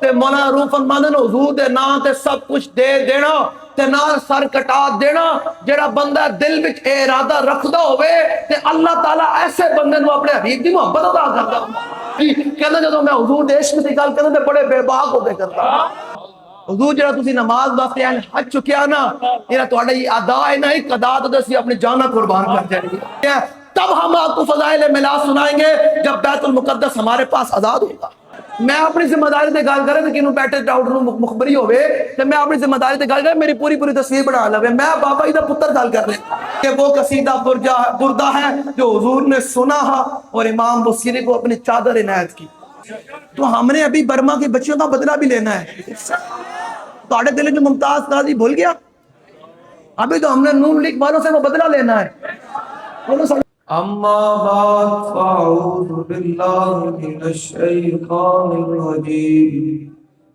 تے مولانا روح فرماندے نے حضور دے نام تے سب کچھ دے دینا تے نال سر کٹا دینا. جڑا بندہ دل وچ اے ارادہ رکھدا ہوئے تے اللہ تعالیٰ ایسے بندے نو اپنے حبیب دی محبت عطا کردا. کہندا جدوں میں حضور دے عشق دی گل کردا تے بڑے بے باک ہو کے کردا. حضور جڑا تسی نماز واسطے حج چکیا نا یہ تہاڈا یہ ادا ہے نا ایک ادا تو اسی اپنی جاناں قربان کر جائیں گے. تب ہم آپ کو فضائل میلاد سنائیں گے جب بیت المقدس ہمارے پاس آزاد ہوگا. میں اپنی ذمہ داری تے گل کرے تے کینوں بیٹھے ڈاؤٹ نو مخبری ہوے تے میں اپنی ذمہ داری تے گل کرے میری پوری تصویر بنا لوے. میں بابا جی دا پتر گل کر رہا کہ وہ قصیدہ بردہ ہے جو حضور نے سنا اور امام بصیری کو اپنی چادر عنایت کی. تو ہم نے ابھی برما کی بچیوں کا بدلہ بھی لینا ہے. تھوڑے دل میں ممتاز قاضی بھول گیا؟ ابھی تو ہم نے نون لیگ والوں سے وہ بدلہ لینا ہے. اما بعد فاعوذ باللہ من الشیطان الرجیم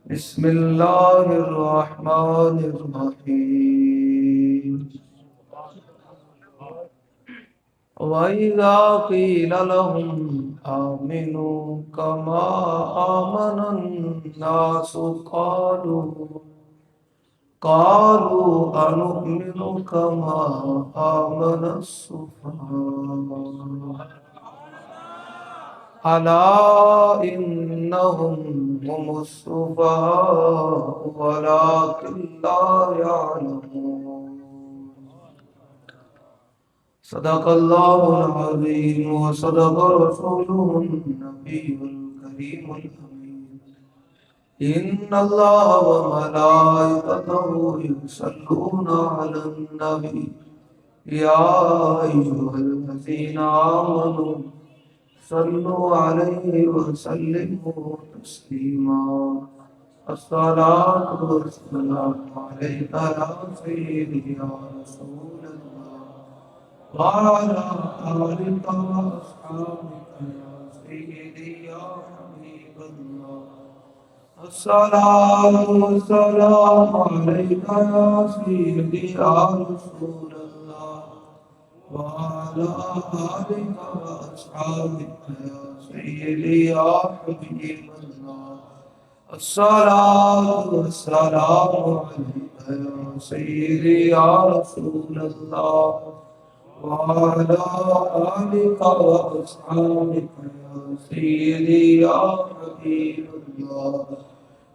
بسم اللہ الرحمن الرحیم. وَإِذَا قِيلَ لَهُمْ آمِنُوا كَمَا آمَنَ النَّاسُ قالوا أنؤمن كما آمن السفهاء ألا إنهم هم السفهاء ولكن لا يعلمون. صدق الله العظيم وصدق رسوله النبي الكريم الأمين. إن الله وملائكته يصلون على النبي يا أيها الذين آمنوا صلوا عليه وسلموا تسليما. الصلاة والسلام عليك يا سيدي يا رسول الله وعلى آلك وأصحابك يا سيدي يا حبيب الله. الصلاة والسلام عليك يا سيدي يا رسول الله وعلى آلك وأصحابك يا سيدي يا حبيب الله. الصلاة والسلام عليك يا سيدي يا رسول الله وعلى آلك وأصحابك يا سيدي يا حبيب الله.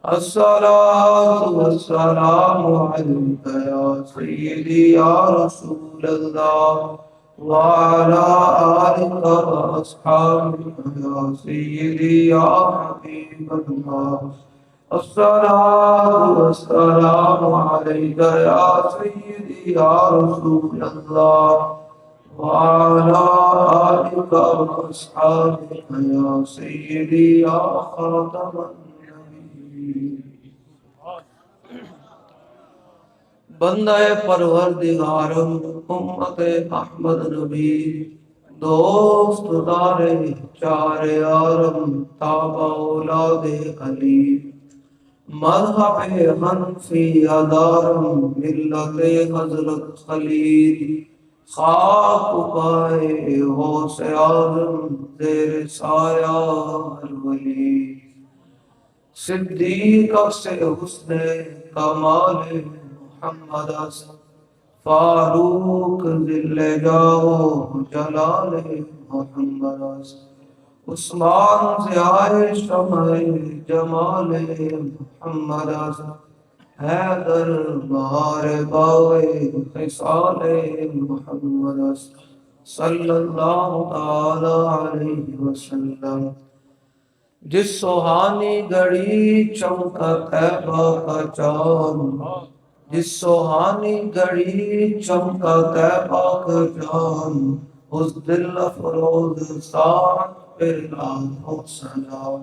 الصلاة والسلام عليك يا سيدي يا رسول الله وعلى آلك وأصحابك يا سيدي يا حبيب الله. الصلاة والسلام عليك يا سيدي يا رسول الله وعلى آلك وأصحابك يا سيدي يا خاتم النبيين. بندہ پروردگارم امت احمد نبی دوست دار چار یارم تابع اولاد علی مذہب حنفی ادارم ملت حضرت خلیل خاک پائے غوث اعظم زیر سایہ ہر ولی. صدیق سے حسن کمال محمد فاروق ذل جاہ جلال محمد عثمان ضیاء شمع جمال محمد حیدر بہار باغ خصال محمد صلی اللہ تعالی علیہ وسلم. جس سوہانی گھڑی چمکا طیبہ کا چاند جس سوہانی گھڑی چمکا طیبہ کا چاند اس دل افروز ساعت پہ لاکھوں سلام.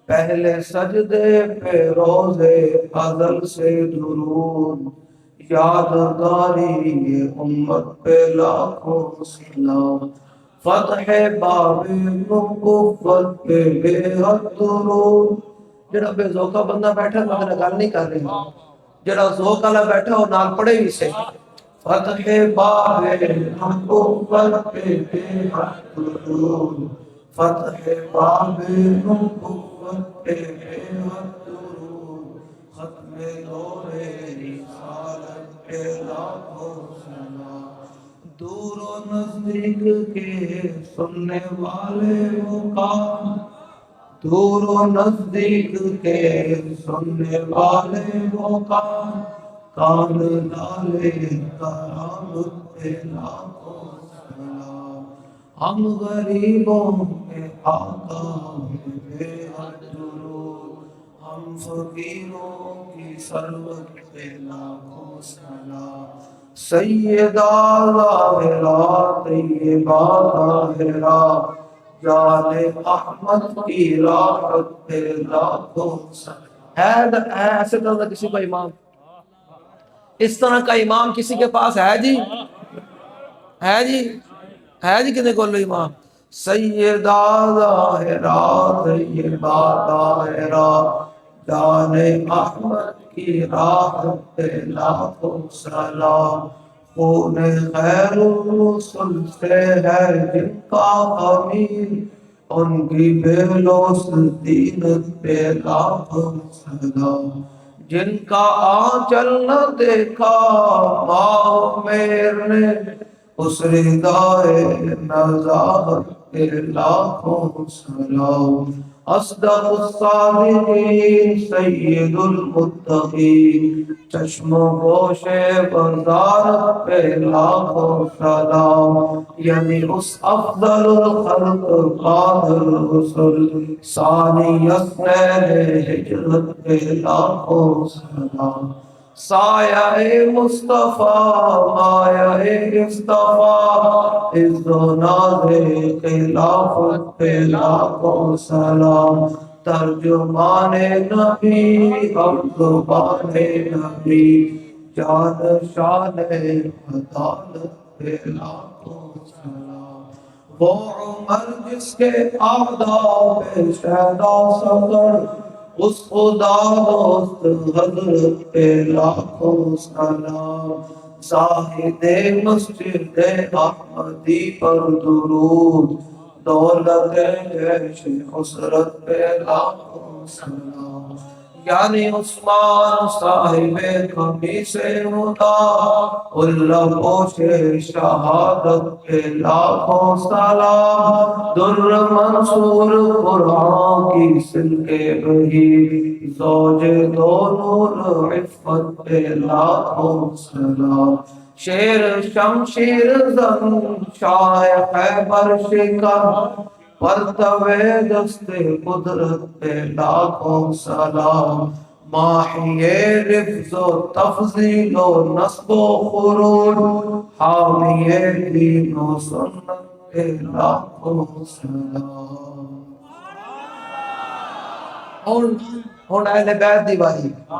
پہلے سجدے پہ روزے ازل سے درود یادگاری یہ امت پہ لاکھوں سلام. فتح باب نبوت پہ بے حد درود. جڑا بے ذوقہ بندہ بیٹھا میں گل نہیں کر رہی جڑا ذوق والا بیٹھا اور نال پڑھے بھی سے. فتح باب نبوت پہ بے حد درود فتح باب نبوت پہ بے حد درود کے سننے والے وہ کان، دور و نزدیک کے سننے والے وہ کان، کان لالے کرامت پہ لاکھوں سلام۔ ہم غریبوں کے آقا میں بے حد درود، ہم فقیروں کی ثروت پہ لاکھوں سلام۔ سیدہ ظاہرہ طیبہ طاہرہ، جان احمد کی راحت پہ لاکھوں سلام۔ ہے ایسے طرح کا کسی کا امام؟ اس طرح کا امام کسی کے پاس ہے جی؟ ہے جی؟ ہے جی کسی کو امام؟ سیدہ ظاہرہ طیبہ طاہرہ، جان احمد کی راحت پہ لاکھوں سلام۔ خون خیر الرسل سے ہے جن کا خمیر، ان کی بے لوث دینت پہ لاکھوں سلام۔ جن کا آنچل نہ دیکھا ماہ مہر نے، اس ردائے نزاہت پہ لاکھوں سلام۔ اصدق الصادقین سید المتقین، چشم و گوش بصارت پہ لاکھوں سلام۔ یعنی اس افضل الخلق بعد الرسل، ثانی اثنین ہجرت پہ لاکھوں سلام۔ سایہ مصطفیٰ مایہ اصطفیٰ، عز و ناز خلافت پہ لاکھوں سلام۔ ترجمان نبی اب زبان نبی، جان شان عدالت پہ لاکھوں سلام۔ وہ عمر جس کے آداب شہدا سفر، اس خدا دوست حضرت پہ لاکھوں سلام۔ زاہد مسجد احمدی پر درود، دولت جیش حسرت پہ لاکھوں سلام۔ یعنی عثمان صاحب قمیص ہدا، اللہ پوش شہادت پہ لاکھوں سلام۔ در منصور قرآن کی سلکے بہی، زوج دو نور عفت پہ لاکھوں سلام۔ شیر شمشیر زن شاہ خیبر شکن، پرتوے دست قدرت پہ لاکھوں سلام۔ ماحی رفض و تفضیل و نصب و خروج، حامی دین و سنت پہ لاکھوں سلام۔ ہن اہل بیت دی واری،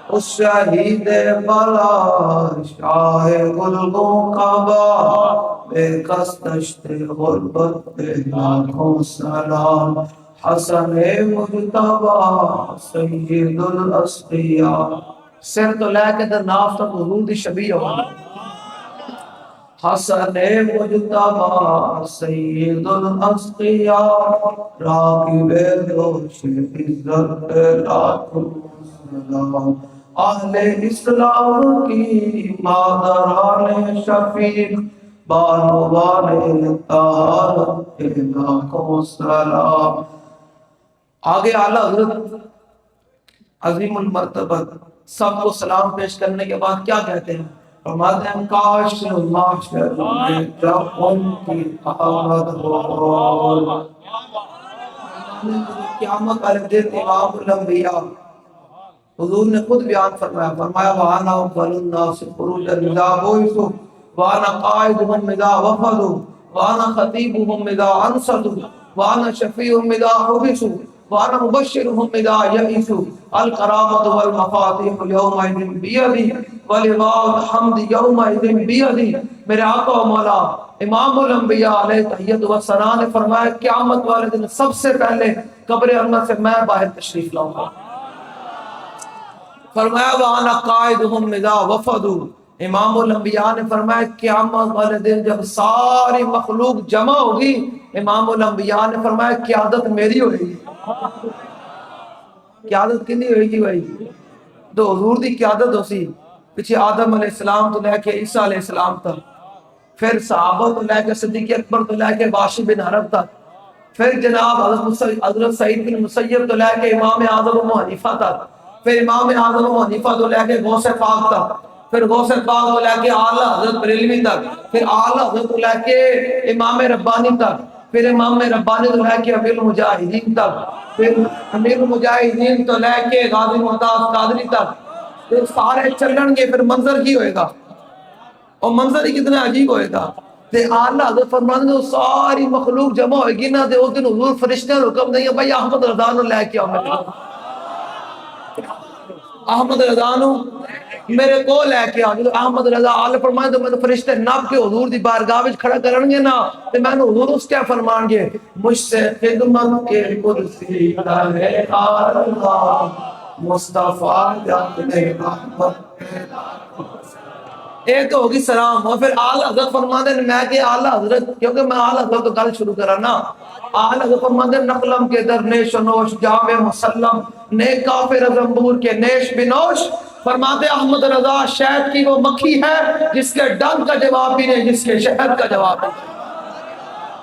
اس شہید بلا شاہ گلگوں کعبہ، بے کس دشت غربت پہ لاکھوں سلام۔ حسن مجتبیٰ سید الاسقیاء، سر تو لے کے در ناف تک حضور دی شبیہ ہو۔ حسن مجتبیٰ سید الاسقیاء، راکب دوش عزت پہ لاکھوں سلام۔ اہل اسلام کی مادران شفیق، بانوان طہارت پہ لاکھوں سلام۔ آگے اعلیٰ حضرت عظیم المرتبت سب کو سلام پیش کرنے کے بعد کیا کہتے ہیں؟ فرماتے ہیں کاش معاشر میں جب ان کی آمد ہو، قیامت والے دن امام الانبیاء، حضور نے خود بیان فرمایا، وَأَنَا أَوَّلُ النَّاسِ خُرُوجًا إِذَا بُعِثُوا وَأَنَا قَائِدُهُمْ إِذَا وَفَدُوا وَأَنَا خَطِيبُهُمْ إِذَا أَنصَتُوا وَأَنَا شَفِيعُهُمْ إِذَا حُبِسُوا وَأَنَا مُبَشِّرُهُمْ إِذَا يَئِسُوا۔ الْكَرَامَةُ وَالْمَفَاتِحُ يَوْمَئِذٍ بِيَدِي وَلِوَاءُ الْحَمْدِ يَوْمَئِذٍ بِيَدِي۔ میرے آقا و مولا امام الانبیاء علیہ تحیت و ثنا نے فرمایا قیامت والے دن سب سے پہلے قبر ارمہ سے میں باہر تشریف لاؤں گا۔ فرمایا وَأَنَا قَائِدُهُمْ إِذَا وَفَدُوا، امام الانبیاء نے فرمایا قیامت والے دن جب ساری مخلوق جمع ہوگی، امام الانبیاء نے فرمایا قیادت میری ہوئے گی۔ قیادت کنی ہوئے گی بھائی؟ تو حضور دی قیادت ہو سی، پیچھے آدم علیہ السلام تو لے کے عیسیٰ علیہ السلام تک، پھر صحابہ تو لے کے صدیق اکبر تو لے کے واشی بن حرب تک، پھر جناب حضرت سعید بن مسیب تو لے کے امام اعظم ابو حنیفہ تک، پھر امام اعظم ابو حنیفہ تو لے کے غوث پاک تک، پھر غوث پاک تو لے کے اعلیٰ حضرت بریلوی تک، پھر اعلیٰ حضرت تو لے کے امام ربانی تک، پھر امام ربانی تو لے کے امیر المجاہدین تک، پھر امیر المجاہدین تو لے کے غازی ممتاز قادری تک، پھر سارے چلن گے، پھر منظر کی ہوئے گا، اور منظر ہی کتنا عجیب ہوئے گا۔ تے آلہ حضرت فرمانے جو ساری مخلوق جمع ہوئے گی نا، تے اس دن حضور فرشتے نے حکم نہیں ہے بھائی احمد رضا نو لے کے آؤ میرے کو، احمد رضا نو میرے کو لے کے آؤ۔ جو احمد رضا آلہ فرمانے تو میں نے فرشتے نب کے حضور دی بارگاہ وچ کھڑا کرن گے نا، تے میں نے حضور اس کیا فرمان گے، مجھ سے خدمت کے کرسی ہے اللہ مصطفیٰ جانے احمد۔ ایک تو ہوگی سلام، اور پھر آل حضرت فرماتے ہیں میں کہ آل حضرت، کیونکہ میں آل حضرت تو گل شروع کرا نا، آل حضرت فرماتے ہیں نقلم کے در نیش و نوش جامع مسلم، نیک کافر زنبور کے نیش بنوش۔ فرماتے احمد رضا شہد کی وہ مکھی ہے جس کے ڈنگ کا جواب بھی نہیں، جس کے شہد کا جواب نہیں۔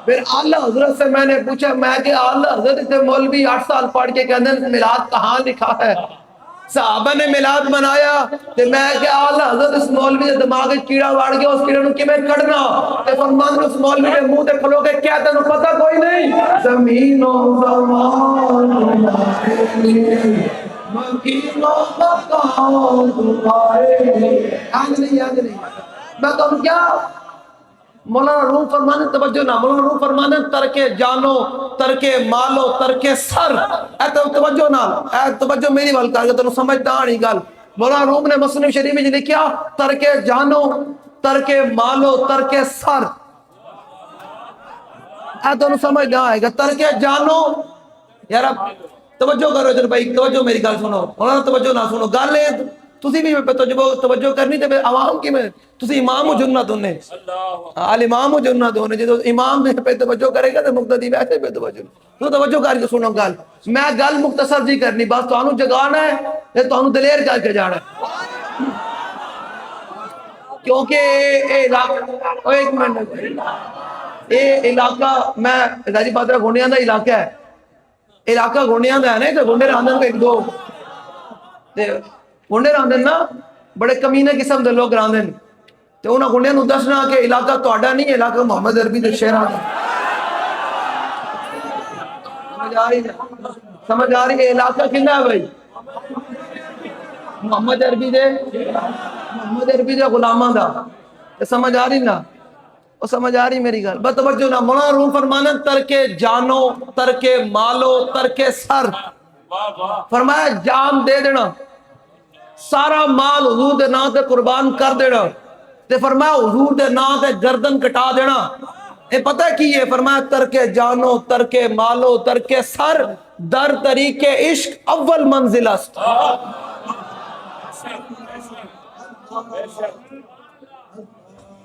پھر آلہ حضرت سے میں نے پوچھا، میں کہ آلہ حضرت سے مولوی 8 سال پڑھ کے کہتے ہیں میلاد کہاں لکھا ہے؟ صحابہ نے میلاد منایا، تے میں کہ آلہ حضرت اس مولوی دے دماغ وچ کیڑا وڑ گیا، اس کیڑے نوں کیویں کڈنا؟ تے فرماندے اس مولوی دے منہ تے کھلو کے کیا تینوں پتہ کوئی نہیں؟ زمین و زمان مکین و مکان تمہارے، آج نہیں میں تو کیا مولانا روم فرمانے توجہ نہ، مولانا روم فرمانے ترک جانو، ترک مالو، ترک سر، اے توجہ نہ، اے توجہ میری وال کر کے تینوں سمجھتا نہیں گل۔ مولانا روم نے مسلم شریف میں لکھیا ترک جانو، ترک مالو، ترک سر، اے تینوں سمجھ نہ آئے گا۔ ترک جانو، یار توجہ کرو ادھر بھائی، توجہ میری گل سنو، مولانا توجہ نہ سنو گل ہے، تسی بھی توجہ کرنی تے عوام کی میں تسی امام ہو جنت ہونے، آل امام ہو جنت ہونے، جدو امام پہ توجہ کرے گا تو مقتدی ویسے پہ توجہ، تو توجہ کر کے سنو گل، میں گل مختصر جی کرنی، بس تانوں جگانا ہے تے تانوں دلیر کر کے جانا ہے، کیونکہ اے علاقہ، ایک منٹ، اے علاقہ میں ظاہری بات ہے گھوڑیاں دا علاقہ ہے، علاقہ گھوڑیاں دا ہے نا، تے گھوڑے راندن کو ایک دو تے گھوڑے راندن نا، بڑے کمینے قسم دے لوگ راندن، تے انہاں گھوڑیاں نوں دسنا کہ علاقہ تہاڈا نہیں، علاقہ محمد عربی دے شہراں دا۔ سمجھ آ رہی ہے علاقہ کنا ہے بھائی؟ محمد عربی دے غلاماں دا، سمجھ آ رہی نا؟ وہ سمجھ آ رہی میری گل؟ بس توجہ نہ، مولانا روم فرمانا ترک جانو، ترک مالو، ترک سر، فرمایا جان دے دینا، سارا مال حضور دے نام تے قربان کر دینا، تے فرمایا حضور دے نام تے گردن کٹا دینا۔ اے پتہ کی ہے؟ فرمایا ترک جانو، ترک مالو، ترک سر، در طریق عشق اول منزل است۔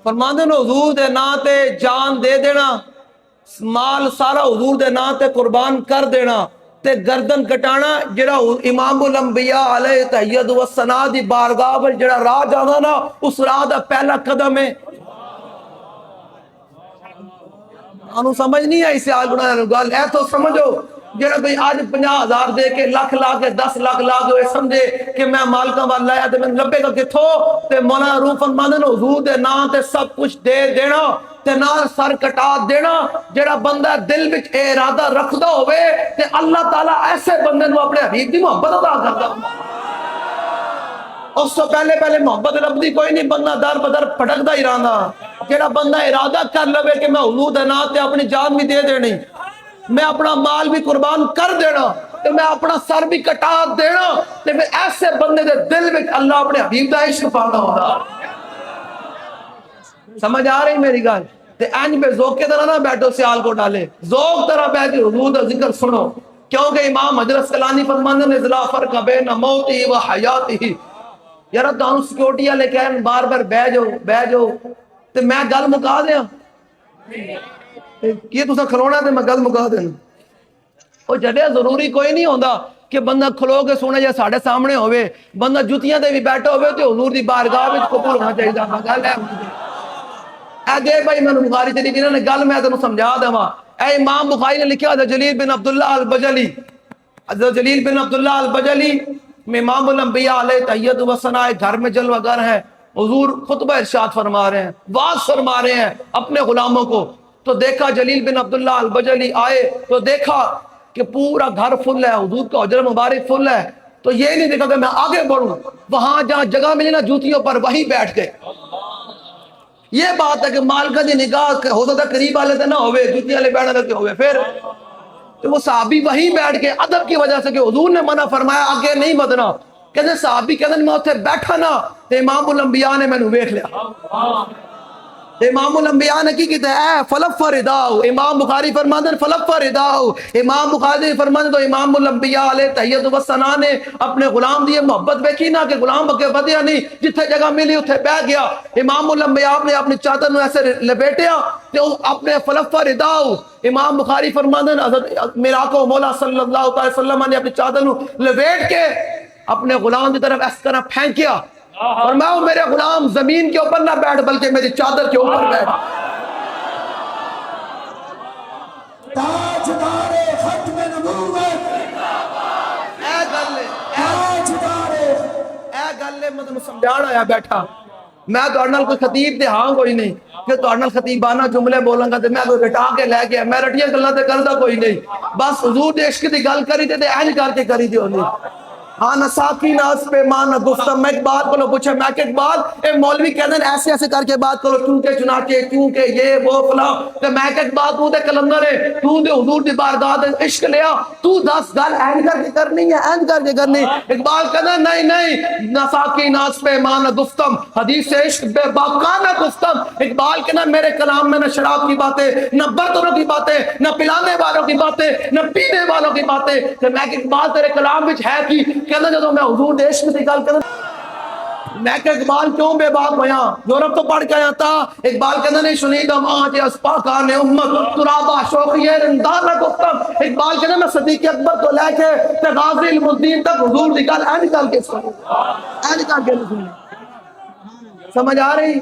فرماندے نے حضور دے نام تے جان دے دینا، مال سارا حضور دے نام تے قربان کر دینا، تے گردن کٹانا، جڑا امام الانبیاء علیہ تحیید و ثنا دی بارگاہ وچ جڑا راہ جانا نا، اس راہ دا پہلا قدم ہے۔ انہوں سمجھ نہیں آئی سیال بنایا گل، اے تو سمجھو جڑا کوئی آج 50,000 دے کے لاکھ لا کے 10 لاکھ لا کے سمجھے کہ میں مالکاں وال لایا تے میں لبے گا کتھوں؟ تے مولانا روح فرماندے نے حضور دے نام تے سب کچھ دے دینا تے نال سر کٹا دینا۔ جڑا بندہ دل وچ اے ارادہ رکھدا ہوئے تے اللہ تعالیٰ ایسے بندے نو اپنے حبیب دی محبت عطا کردا۔ اس تو پہلے محبت رب دی کوئی نہیں، بندہ در بدر پھٹکدا ہی رہندا۔ جڑا بندہ ارادہ کر لوے کہ میں حضور دے نام تے اپنی جان بھی دے دینی، میں اپنا مال بھی قربان کر دینا، تو میں اپنا سر بھی کٹا دینا، تو میں ایسے بندے دے دل میں اللہ اپنے حبیب دا عشق پانا ہوگا۔ سمجھ آ رہی میری گل؟ تے اینج بے ذوق کے طرح نہ بیٹھو سیال کو ڈالے، ذوق طرح بیٹھ کے حضور دا ذکر سنو، کیونکہ امام حضرت عسقلانی فرماندے نے لا فرق بین موتی و حیاتی۔ یار تانوں سیکورٹی والے کہن بار بار بہ جاؤ تے میں گل مکا دیاں کہ تساں کھلونا تے میں گل مکا دینا۔ وہ جڑے ضروری کوئی نہیں ہوندا کہ بندہ کھلو کے سونا یا ساڈے سامنے ہوئے، بندہ جتیاں تے بھی بیٹھا ہوئے تے حضور دی بارگاہ وچ قبول ہونا چاہیے۔ گل ہے اے دے بھائی میں بخاری شریف انہوں نے گل میں تینوں سمجھا دوا. اے امام بخاری نے لکھا تھا جلیل بن عبداللہ البجلی. حضرت جلیل بن عبداللہ البجلی امام الانبیاء علیہ تحیت و ثناء گھر میں جلوہ گر ہے. حضور خطبہ ارشاد فرما رہے ہیں, واز فرما رہے ہیں اپنے غلاموں کو. تو دیکھا جلیل بن عبداللہ البجلی آئے تو دیکھا کہ پورا گھر فل ہے, حضور کا حجرہ مبارک فل ہے. تو یہ نہیں دیکھا کہ میں آگے بڑھوں, وہاں جہاں جگہ ملی نا جوتیوں پر وہیں بیٹھ گئے. یہ بات ہے کہ مالکہ دی نگاہ ہو سکتا قریب والے تھے نہ ہوئے, جوتی والے بیٹھنے لگے ہوئے. پھر تو وہ صحابی وہیں بیٹھ کے ادب کی وجہ سے کہ حضور نے منع فرمایا آگے نہیں بدنا, کہتے صحابی کہتے میں اتنے بیٹھا نا تو امام الانبیاء نے میں نے ویکھ لیا. امام الانبیاء نے کی کہتے ہیں اے فلف رداؤ, امام بخاری فرماتے ہیں فلف رداؤ. امام بخاری فرماتے ہیں تو امام الانبیاء علیہ تحیت و ثناء نے اپنے غلام دیے محبت دیکھی نا کہ غلام بکے بدیا نہیں, جتھے جگہ ملی اتھے بیٹھ گیا. امام الانبیاء نے اپنی چادر میں ایسے لپیٹیا کہ اپنے فلف رداؤ. امام بخاری فرماتے ہیں حضرت میرا آقا مولا صلی اللہ علیہ وسلم نے اپنی چادر میں لپیٹ کے اپنے غلام کی طرف اس طرح پھینکیا اور میں میرے غلام زمین کے اوپر نہ بیٹھ بلکہ میری چادر کے اوپر بیٹھ. تاجدار ختم نبوت, اے گلے مطلب سمجھانا آیا بیٹھا. میں تو اڑنال کوئی خطیب دے ہاں کوئی نہیں کہ تو اڑنال خطیبانہ جملے بولنگا تے میں کوئی رٹا کے لے گیا, میں رٹیاں گلہ تے کردہ کوئی نہیں. بس حضور دے عشق دی گل کری تے اینج کر کے کری دی ہونی. ہاں نساکی ناس پہ ماں نہ گفتم. میں ایک بات کو پوچھا, میں کہ ایک بات اے مولوی کہتے ہیں ایسے ایسے کر کے بات کرو چونکہ چنانچہ کیونکہ یہ وہ فلاں. تو میں کہ ایک بات تو دے کلندر ہے, تو دے حضور دی بارگاہ دے عشق لیا, تو 10 گل اینج کر کے کرنی ہے, اینج کر کے کرنی. اقبال کہتا ہے نہیں نہیں نساکی ناس پہ ماں نہ گفتم, حدیث عشق بے باقا نہ گفتم. اقبال کہتا ہے میرے کلام میں نہ شراب کی باتیں, نہ برتنوں کی باتیں, نہ پلانے والوں کی باتیں, نہ پینے والوں کی باتیں. تو میں کہ اقبال تیرے کلام وچ ہے کی کہنا جدو میں حضور دے عشق دی گل کرنا. میں کہ اقبال کیوں بے باک ہویا, یورپ تو پڑھ کے آیا تھا. اقبال کہنا نہیں شنیدم آج اسپاکان امت ترابہ شوقی رندار نہ گفتم. اقبال کہنا میں صدیق اکبر تو لے کے تے غازی المدین تک حضور دی گل اینی کر کے سنی, اینی کر کے سنی. سمجھ آ رہی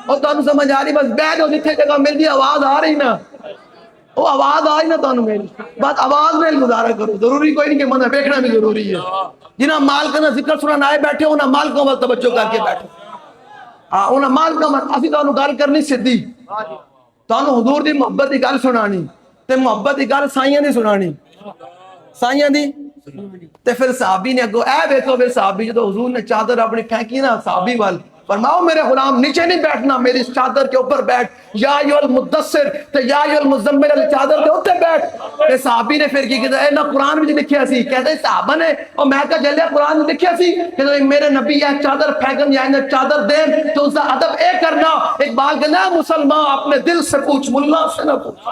اور تانوں سمجھ آ رہی, بس بیٹھ جاؤ جتھے جگہ ملتی آواز آ رہی نا, وہ آواز آئی نا تانوں میری, بس آواز میں گزارا کرو. ضروری کوئی نہیں کہ منہ بیٹھنا بھی ضروری ہے. جنہاں مالکہ نے ذکر سننا آئے بیٹھے انہاں مالکوں وال توجہ کر کے بیٹھے. انہاں مالکوں وال اسی تانوں گل کرنی سدھی, تانوں حضور دی محبت دی گل سنانی تے محبت دی گل سائیاں دی سنانی, سائیاں دی. تے پھر صحابی نے اگو اے دیکھو پھر صحابی جدو حضور نے چادر اپنی پھینکی نا صحابی وال, فرماؤ میرے غلام نیچے نہیں بیٹھنا, میری چادر کے اوپر بیٹھ. یا ایو المدثر تے یا ایو المزمل علی چادر کے اوپر بیٹھ. تے صحابی نے پھر کی کہتا ہے نہ قرآن میں لکھیا سی, کہتے ہیں صحابہ نے اور میں کہا جلیا قرآن میں لکھیا سی کہ میرے نبی یہ چادر پھینکن یا انہیں چادر دین تو اس کا ادب اے کرنا. اقبال کہنا مسلمان اپنے دل سے پوچھ, ملا سے نہ پوچھ.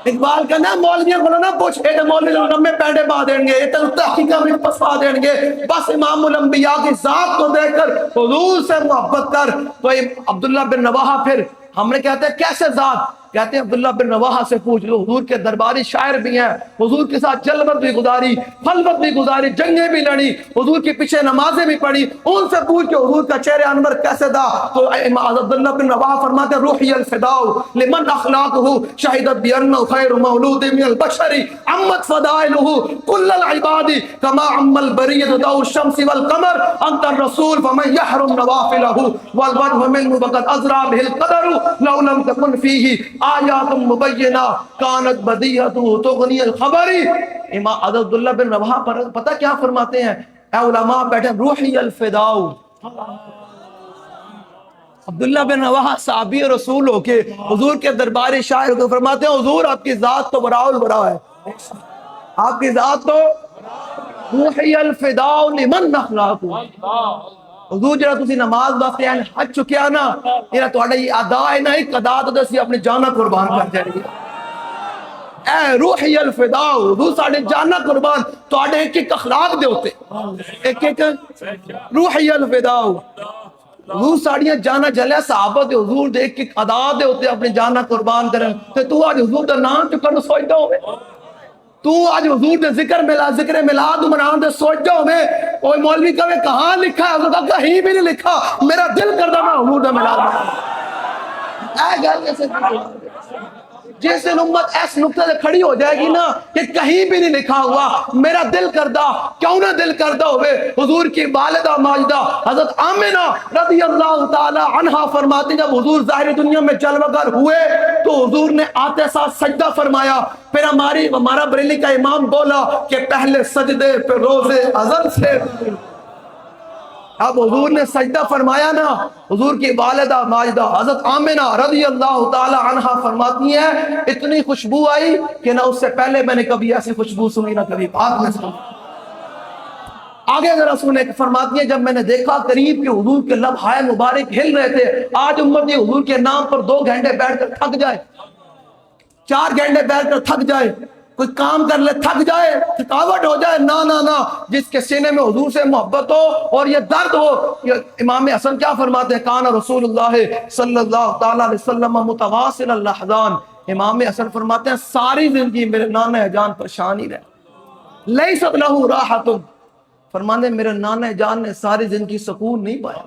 اقبال کہنا مولویاں کو نہ پوچھ, اے مولوی لوگ نمے پینڈے با دیں گے, اے تحقیقہ میں پسوا دیں گے. بس امام الانبیاء کی ذات کو دیکھ کر حضور سے محبت کر. تو عبداللہ بن رواحہ پھر ہم نے کہتے ہیں کیسے ذات, کہتے ہیں عبداللہ بن رواحہ سے پوچھ لو, حضور کے درباری شاعر بھی ہیں, حضور کے ساتھ جلوت بھی گزاری, خلوت بھی گزاری, جنگیں بھی لڑی, حضور کے پیچھے نمازیں بھی پڑھی. ان سے پوچھ کے حضور کا چہرہ انور کیسے تھا. تو عبداللہ بن رواحہ فرماتے ہیں روحی الفداء لمن اخلاقہ شہدت بانہ خیر مولود من البشر عمت فضائلہ کل العباد کما عم البریۃ ضوء الشمس والقمر انت الرسول فمن يحرم نوافلہ والوجہ منہ وقد ازرا به القدر لو لم تكن فیہ آیات مبینہ کانت بدیہت تغنی الخبری. امام عبداللہ بن رواحہ پتہ کیا فرماتے ہیں, اے علماء بیٹھے روحی الفداء. عبداللہ بن رواحہ صحابی رسول ہو کے حضور کے درباری شاعر کو فرماتے ہیں حضور آپ کی ذات تو براء البراء ہے, آپ کی ذات تو روحی الفداء لمن اخلاقہ. حضور جڑا تسی نماز واسطے این حج چکیا نا, یہ تہاڈا یہ ادا ہے نا, ایک ادا تو اسی اپنی جاناں قربان کر جائیں گے. اے روحی الفداء, حضور ساڈے جاناں قربان تہاڈے ایک ایک اخلاق دے ہوتے, ایک ایک روحی الفداء. حضور ساڑیاں جانا جلیا صحابہ دے حضور دے ایک ایک ادا دے ہوتے اپنی جانا قربان کریں. تے تو آج حضور دا نام چکر نو سوچدا ہوئے, تو آج حضور دے ذکر میلاد منان دے سوچدا ہوئے. اوہ مولوی کہے کہاں لکھا ہے, حضور کہا کہیں بھی نہیں لکھا, میرا دل کردہ میں حضور دے میلاد منان. اے گل کیسے جس دن امت اس نقطے سے کھڑی ہو جائے گی نا کہ کہیں بھی نہیں لکھا ہوا میرا دل کردہ، کیوں نہ دل کردہ ہوئے، حضور کی والدہ ماجدہ حضرت آمنہ رضی اللہ تعالی عنہا فرماتی جب حضور ظاہری دنیا میں جلوہ گر ہوئے تو حضور نے آتے ساتھ سجدہ فرمایا، پھر ہمارا بریلی کا امام بولا کہ پہلے سجدے پہ روزے ازل سے اب حضور نے سجدہ فرمایا نا، حضور کی والدہ ماجدہ حضرت آمنہ رضی اللہ تعالی عنہا فرماتی ہیں اتنی خوشبو آئی کہ نہ اس سے پہلے میں نے کبھی ایسی خوشبو سنی نہ کبھی بعد میں سنی۔ آگے ذرا سنے فرماتی ہیں جب میں نے دیکھا قریب کہ حضور کے لبہائے مبارک ہل رہے تھے، آج امت یہ حضور کے نام پر 2 گھنٹے بیٹھ کر تھک جائے، 4 گھنٹے بیٹھ کر تھک جائے، کوئی کام کر لے تھک جائے، تھکاوٹ ہو جائے، نہ جس کے سینے میں حضور سے محبت ہو اور یہ درد ہو۔ امام حسن کیا فرماتے ہیں کان رسول اللہ صلی اللہ تعالی علیہ وسلم متواصل الاحزان، امام حسن فرماتے ہیں ساری زندگی میرے نانا جان پریشان ہی رہے، لیست لہ راحت، فرماتے ہیں میرے نانا جان نے ساری زندگی سکون نہیں پایا۔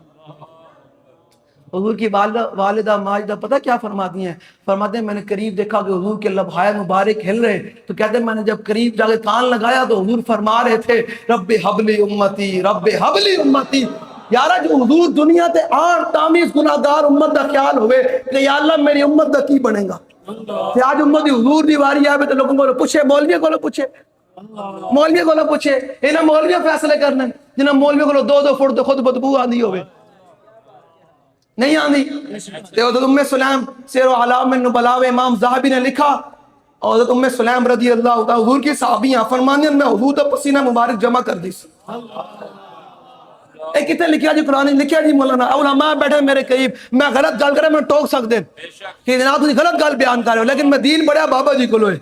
حضور کی والدہ ماجدہ پتہ کیا فرماتی ہیں؟ فرماتے ہیں میں نے قریب دیکھا کہ حضور کے لبہائے مبارک ہل رہے، تو کہتے ہیں میں نے جب قریب جا کے کان لگایا تو حضور فرما رہے تھے رب حبلی امتی، رب حبلی امتی۔ یارا جو حضور دنیا تے آن تامیز گناہگار امت دا خیال ہوئے کہ یا اللہ میری امت دا کی بنے گا، کہ آج امت دی حضور دی واری آئے تو لوگوں کو پوچھے، مولوی کو پوچھے، مولوی کو پوچھے، انہیں مولوی فیصلے کرنے جنہیں مولوی کو 2 فٹ تو خود بدبو آندھی ہوئے نہیں آندھی۔ حضرت ام سلیم سیر و علام النبلاء امام ذہبی نے لکھا، اور حضرت ام سلیم رضی اللہ تعالی حضور کی صحابیاں فرمانے میں حضور دا پسینہ مبارک جمع کر دی سی۔ ایک کتنے لکھیا جی قرآن لکھیا جی مولانا علماء بیٹھے میرے قریب، میں غلط گل کرے میں ٹوک سکتے کہ جناب تسی غلط گل بیان کر رہے ہو، لیکن میں دین پڑھیا بابا جی کو لوئے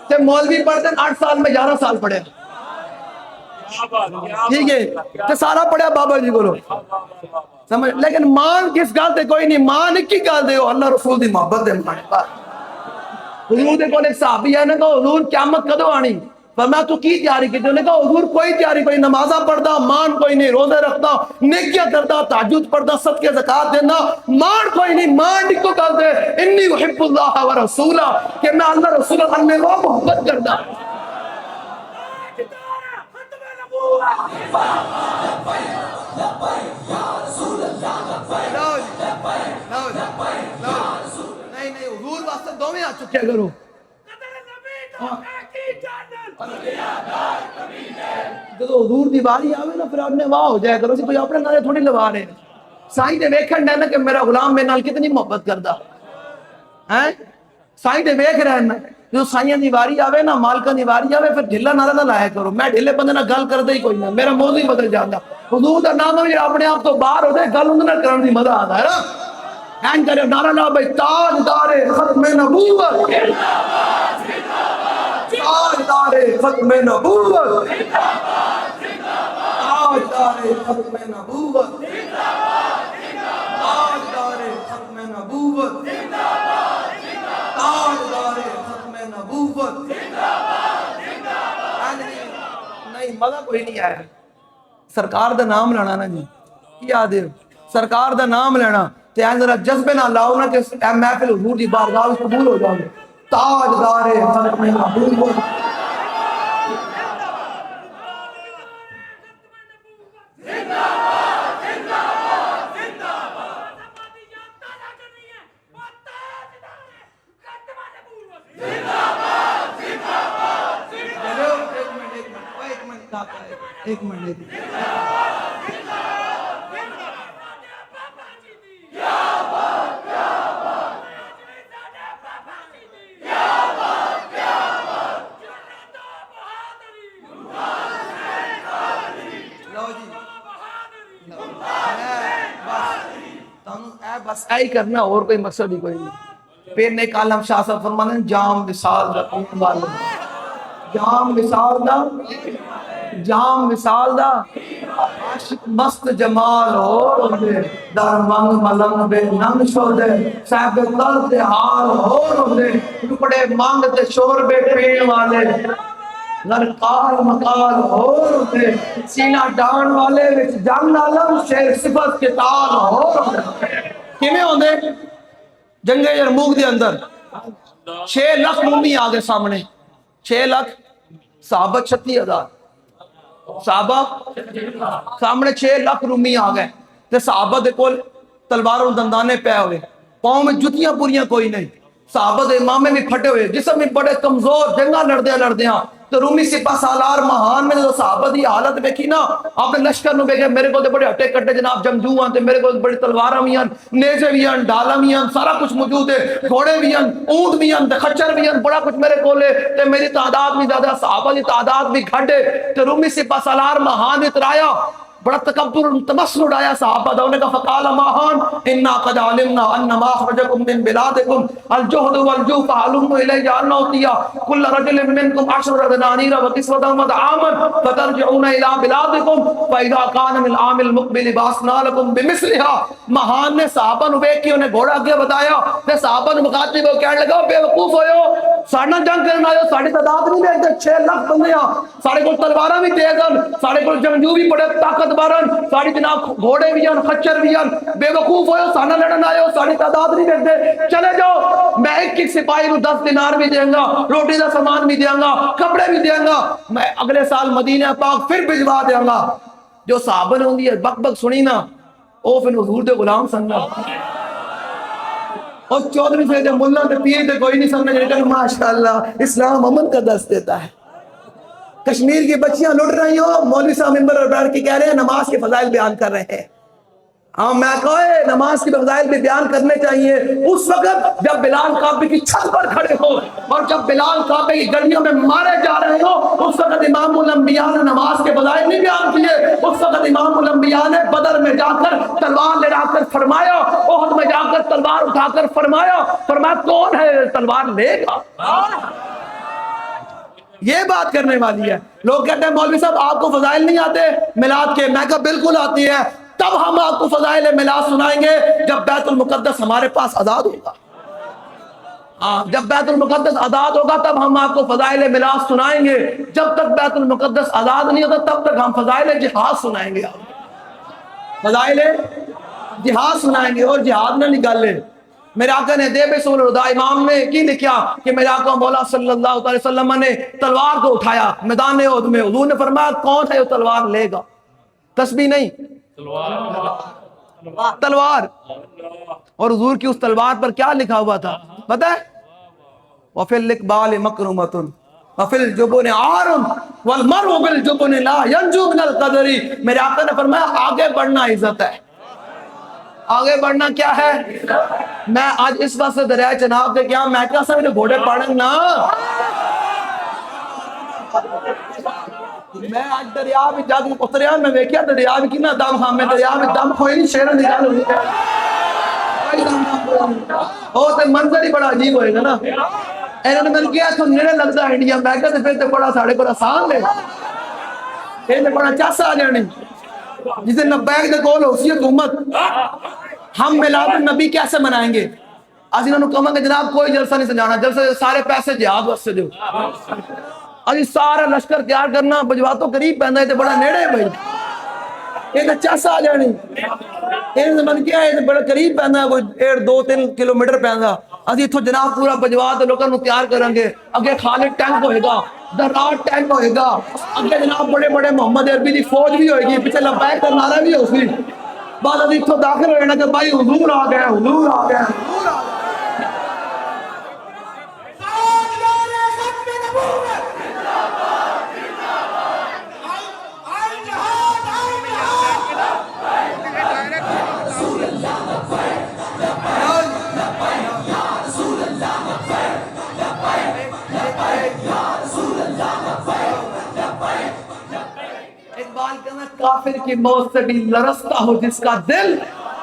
تے مولوی پڑھتے 8 سال میں 11 سال پڑھے، ٹھیک ہے تے سارا پڑھیا بابا جی کو لو سمجھ، لیکن مان کس گل تے کوئی نہیں، مان ایک ہی گل دے اللہ رسول دی محبت دے مان پر۔ حضور دے کول ایک صحابی ہے نے کہا حضور قیامت کدو آنی؟ فرمایا تو کی تیاری کی؟ نے کہا حضور کوئی تیاری کوئی، نمازاں پڑھدا مان کوئی نہیں، روزے رکھدا، نیکیاں کردا، تہجد پڑھدا، صدقے زکات دیندا، مان کوئی نہیں۔ مان ایک گل دے انی احب اللہ و رسولہ، کہ میں اللہ رسول اللہ میں وہ محبت کردا۔ نہیں حضور واسطے دوویں آ چکے کرو۔ جب حضور دی باری آوے نا پھر اپنے واہ ہو جائے کرو، کوئی اپنے نعرے تھوڑی لوا رہے سائیں دے ویکھن ڈے نا کہ میرا غلام میرے نال کتنی محبت کردا ہے، سائیں دے ویکھ رہے نا، جو سائیں دی واری آوے نا مالکاں دی واری آوے پھر ڈھلا نعرہ نہ لایا کرو، میں ڈھلے بندے نال گل کردا ہی کوئی نہ، میرا موضوع ہی بدل جاندا۔ حضور دا نام ہے اپنے آپ تو باہر ہو جائے گل اندر نال کرن دی مزہ آندا ہے نا، این کرے نعرہ لا بھائی تاجدار ختم نبوت، تاجدار ختم نبوت، تاجدار ختم نبوت، تاجدار ختم نبوت، تاجدار ختم نبوت۔ نہیں مزہ کوئی نہیں آیا، سرکار دا نام لینا نا جی، کیا دے سرکار دا نام لینا تے این ذرا جذبے نہ لاؤ نا کہ اے محفل حضور دی بارگاہ وچ قبول ہو جاؤ۔ تاجدار ختم نبوت، ایک منٹ بس ایہی کرنا، اور کوئی مقصد ہی کوئی نہیں۔ پھر نیک عالم شاہ صاحب فرماتے ہیں جام وصال دا پینے والا، جام وصال دا، جام وصال دا عاشق مست جمال ہو دے، در منگ ملنگ بے ننگ شو دے، صاحب تل تے حال ہو دے، ٹکڑے مانگ تے شور بے پین والے، غرقال مقال ہور ہوتے سینہ ڈان والے وچ جنگ عالم شیر صفت کے تال ہور ہوتے کیویں ہوندے جنگ یرموک دے اندر 6 لاکھ مومی آ گئے سامنے 6 لاکھ صحابہ 36,000 صحابہ سامنے 6 لاکھ رومی آ گئے تے صحابہ دے کول تلواروں دندانے پے ہوئے پاؤں میں جتیاں پوریاں کوئی نہیں صحابہ دے امامے بھی پھٹے ہوئے جسم بھی بڑے کمزور جنگاں لڑدیاں تو رومی سپاہ سالار مہان میں جو صحابہ دی حالت دیکھی نا آپ نے لشکر نو دیکھے میرے کو بڑے ہٹے کٹے جناب جنگجو ہیں تے میرے کو بڑی تلواراں بھی ہیں نیزے بھی ہیں ڈالاں بھی ہیں سارا کچھ موجود ہے گھوڑے بھی ہیں اونٹ بھی ہیں خچر بھی ہیں بڑا کچھ میرے کول ہے تے میری تعداد بھی زیادہ صحابہ دی تعداد بھی گھٹ ہے تے رومی سپاہ سالار مہان اترایا بڑا تکبر تمسخر اڑایا صحابہ دا انہوں نے کہا فقال ماہان انا قد علمنا ان ما اخرجکم من بلادکم الجہد والجو فعلم الی عنوتیا کل رجل منکم 10 دنانیر وکسوتا وطعاما فترجعون الى بلادکم فاذا کان من العام المقبل باسنا لکم بمثلها ماہان نے صحابہ نو بیک کی انہیں گھوڑا آگے بتایا تے صحابہ نو مخاطب ہو کہنے لگا بے وقوف ہوئے ساڑھا جنگ کرنا آئے ساڑھی تعداد نہیں دیکھتے 6 لاکھ بندے ہیں ساڑھے کو تلوارہ بھی تیز ہیں ساڑھے کو جنگجو بھی بڑے طاقت بارن ساڑھی جناب گھوڑے بھی ہیں خچر بھی ہیں بے وقوف ہوئے سانا لڑن آئے ہو ساڑھی تعداد نہیں دیکھتے چلے جاؤ میں ایک سپاہی کو 10 دینار بھی دیں گا روٹی دا سامان بھی دیں گا کپڑے بھی دیں گا میں اگلے سال مدینہ پاک پھر بھجوا دیں گا جو صحابہ نے ہوندی ہے بک بک سنی نا او پھر حضور دے غلام سننا اور 14ویں سے جب ملہ تے پیر تے کوئی نہیں سمجھنے لیکن ماشاءاللہ اسلام امن کا درس دیتا ہے کشمیر کی بچیاں لٹ رہی ہو مولوی صاحب ممبر پر بیٹھ کے کہہ رہے ہیں نماز کے فضائل بیان کر رہے ہیں ہاں میں کہے نماز کی فضائل بھی بیان کرنے چاہیے اس وقت جب بلال کعبے کی چھت پر کھڑے ہو اور جب بلال کعبے کی گلیوں میں مارے جا رہے ہو اس وقت امام الانبیاء نے نماز کے فضائل نہیں بیان کیے اس وقت امام الانبیاء نے بدر میں جا کر تلوار لڑا کر فرمایا احد میں جا کر تلوار اٹھا کر فرمایا کون ہے تلوار لے گا یہ بات کرنے والی ہے لوگ کہتے ہیں مولوی صاحب آپ کو فضائل نہیں آتے میلاد کے میں کہا بالکل آتی ہے تب ہم آپ کو فضائل میلاد سنائیں گے جب بیت المقدس ہمارے پاس آزاد ہوگا جب بیت المقدس آزاد ہوگا تب ہم آپ کو فضائل میلاد سنائیں گے جب تک بیت المقدس آزاد نہیں ہوتا تب تک ہم فضائل جہاد سنائیں گے فضائل جہاد سنائیں گے اور جہاد نہ نکالے میرے آقا نے دے بے سول الہدا امام نے کی لکھیا کہ میرے آقا مولا صلی اللہ علیہ وسلم نے تلوار کو اٹھایا میدان احد میں حضور نے فرمایا کون ہے وہ تلوار لے گا تسبیح نہیں تلوار اور حضور کی اس تلوار پر کیا لکھا ہوا تھا پتہ ہے وفی الاقبال مکرمۃ وفی الجبن عار والمرء بالجبن لا ينجو من القدر میرے آقا نے فرمایا آگے بڑھنا عزت ہے آگے بڑھنا کیا ہے میں آج اس وقت سے دریائے چناب کے کیا میں کہا سا میرے گھوڑے پاڑیں نا میں آج دریا بھی جا کے اتریا میں ویکیا دریا بھی کی نا دم خام میں دریا بھی دم کھوئی نہیں شیرہ نکال ہوئی او تے منظر ہی بڑا عجیب ہوئے گا نا انہوں نے میں کیا تو نیڑے لگتا ہے انڈیا میں کہا پھر تے بڑا ساڑھے پر آسان لے یہ تے بڑا چاسا آ جانے جسے نبیک دے کول ہو سی حکومت ہم میلاد النبی کیسے منائیں گے آج انہوں نے کہا کہ جناب کوئی جلسہ نہیں سجانا جلسے سارے پیسے جہاد واسطے دیو آج سارا لشکر تیار کرنا بجوا تو قریب پہندا ہے تے بڑا نیڑے بھائی یہ تے چاسا آ جانی یہ من کیا ہے بڑا قریب پہندا ہے کوئی 1-2-3 کلومیٹر پہندا اسی اتھوں جناب پورا بجوا تے لوکاں نوں تیار کریں گے اگے خالد ٹینک ہوئے گا درات ٹینک ہوئے گا اگے جناب بڑے بڑے محمد عربی دی فوج بھی ہوئے گی پیچھے لبیک کا نعرہ بھی ہو سی بعد ابھی اتھوں داخل ہوئے نا کہ بھائی حضور آ گیا حضور آ گیا حضور آ گیا کافر کی موت سے بھی لرزتا ہو جس کا دل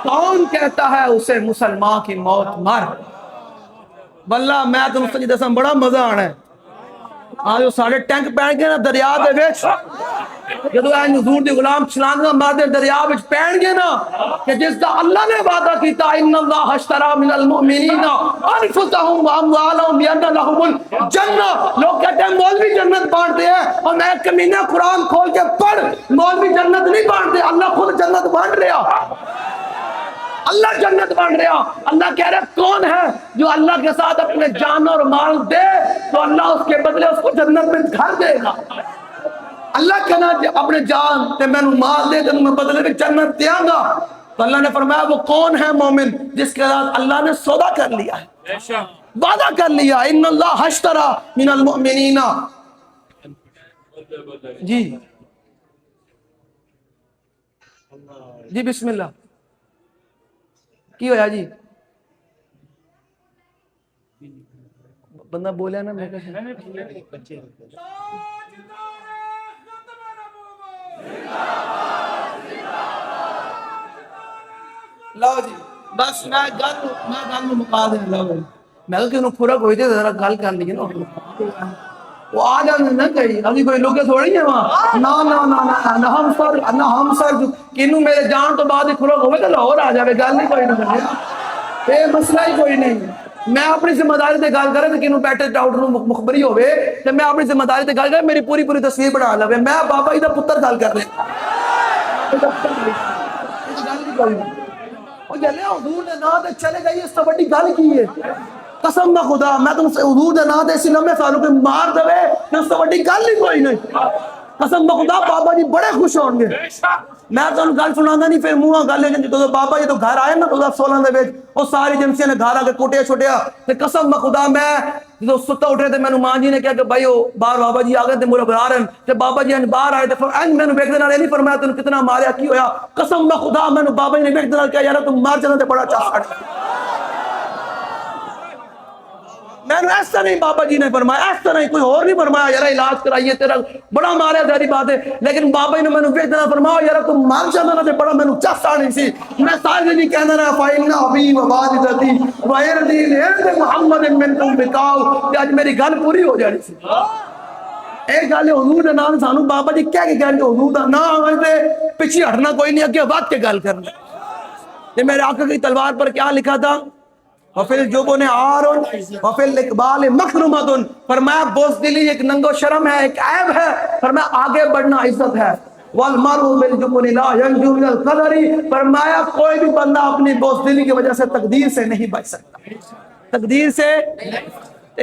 کون کہتا ہے اسے مسلمان کی موت مر واللہ میں تو مستجد اسم بڑا مزہ آنا ہے آج وہ سارے ٹینک پہن کے نا دریا دے وچ جدو اے حضور دی غلام چھلانگا مارتے دریا وچ پہن گے نا کہ جس دا اللہ نے وعدہ کیتا ان اللہ اشترى من المؤمنین انفسهم واموالهم بان لهم الجنہ. لوگ کہتے ہیں مولوی جنت بانٹتے ہیں اور میں کمینہ قرآن کھول کے پڑھ مولوی جنت نہیں بانٹتے, اللہ خود جنت بانٹ رہا, اللہ جنت بن رہا. اللہ کہہ رہا کون ہے جو اللہ کے ساتھ اپنے جان اور مال دے تو اللہ اس کے بدلے اس کو جنت میں گھر دے گا. اللہ کہنا اپنے جان تے میں مال دے تو میں بدلے میں جنت دیاں گا. تو اللہ نے فرمایا وہ کون ہے مومن جس کے ساتھ اللہ نے سودا کر لیا ہے, وعدہ کر لیا. ان اللہ اشترى من المؤمنین. جی جی بسم اللہ کی ہویا جی بندہ بولیا نا میں لو جی بس میں گل مکا دیں. لو میں کہ انہوں فرق ہوئی تھی ذرا گل کر لیے نا وہ آ جانے نہ کہی ابھی کوئی لوگے تھوڑی ہیں وہاں نہ ہم سر کنوں میرے جان تو بعد ہی فرق ہوئے تو لاہور آ جاوے گل نہیں کوئی نہیں یہ مسئلہ ہی کوئی نہیں. میں اپنی ذمہ داری تے گل کرے تو کنوں بیٹھے ڈاکٹر مخبری ہوئے تو میں اپنی ذمہ داری تے گل کرے میری پوری تصویر بنا لوے میں بابا جی دا پتر گل کر رہے وہ جلے حضور دے نام تے چلے گئی اس سے بڑی گل کی ہے. قسم نہ خدا میں تم سے حضور دے نام تے اسی لمحے سالوں کے مار دوے کہ اس سے بڑی گل ہی کوئی نہیں. قسم نہ خدا بابا جی بڑے خوش ہوں گے. میں تو گل سنانا نہیں پھر منہ گل ہے تو بابا جی تو گھر آئے نا 2016 دے وچ وہ ساری ایجنسیاں نے گھر آ کے کوٹیا چھوٹیا تے قسم نہ خدا میں جدو ستا اٹھے تے مینوں ماں جی نے کہا کہ بھائی باہر بابا جی آ گئے تے میرے بلا رہے تے بابا جی باہر آئے تے پھر مینوں ویکھ دے نال نہیں فرمایا تینوں کتنا ماریا کی ہویا. قسم نہ خدا مینوں بابا جی نے ویکھ دے نال کہا یار تم مار جانا تے بڑا چاہ میں نے ایسا نہیں بابا جی نے فرمایا ایسا نہیں کوئی اور نہیں فرمایا یار علاج کرائیے تیرا بڑا ماریا ساری بات ہے لیکن بابا جی نے میں نے ویکھ دینا فرمایا یار تم مان جانا تے بڑا میں نے چاسا نہیں سی. میں سارے نہیں کہنا رہا فائن ابھی وبادتی وغیر دین محمد منکم بکاؤ کہ آج میری گل پوری ہو جانی سی. ایک گل ہے حضور دے نام سانو بابا جی کہہ کے کہیں گے حضور دا نام ہے پیچھے ہٹنا کوئی نہیں اگے وقت کے گل کرنا. یہ میرے آقا کی تلوار پر کیا لکھا تھا وفی الجبن عار وفی الاقبال مکرمۃ. فرمایا بزدلی ایک ننگو شرم ہے ایک عیب ہے. فرمایا آگے بڑھنا عزت ہے. والمرء بالجبن لا ينجو من القدر. فرمایا کوئی بھی بندہ اپنی بزدلی کی وجہ سے تقدیر سے نہیں بچ سکتا. تقدیر سے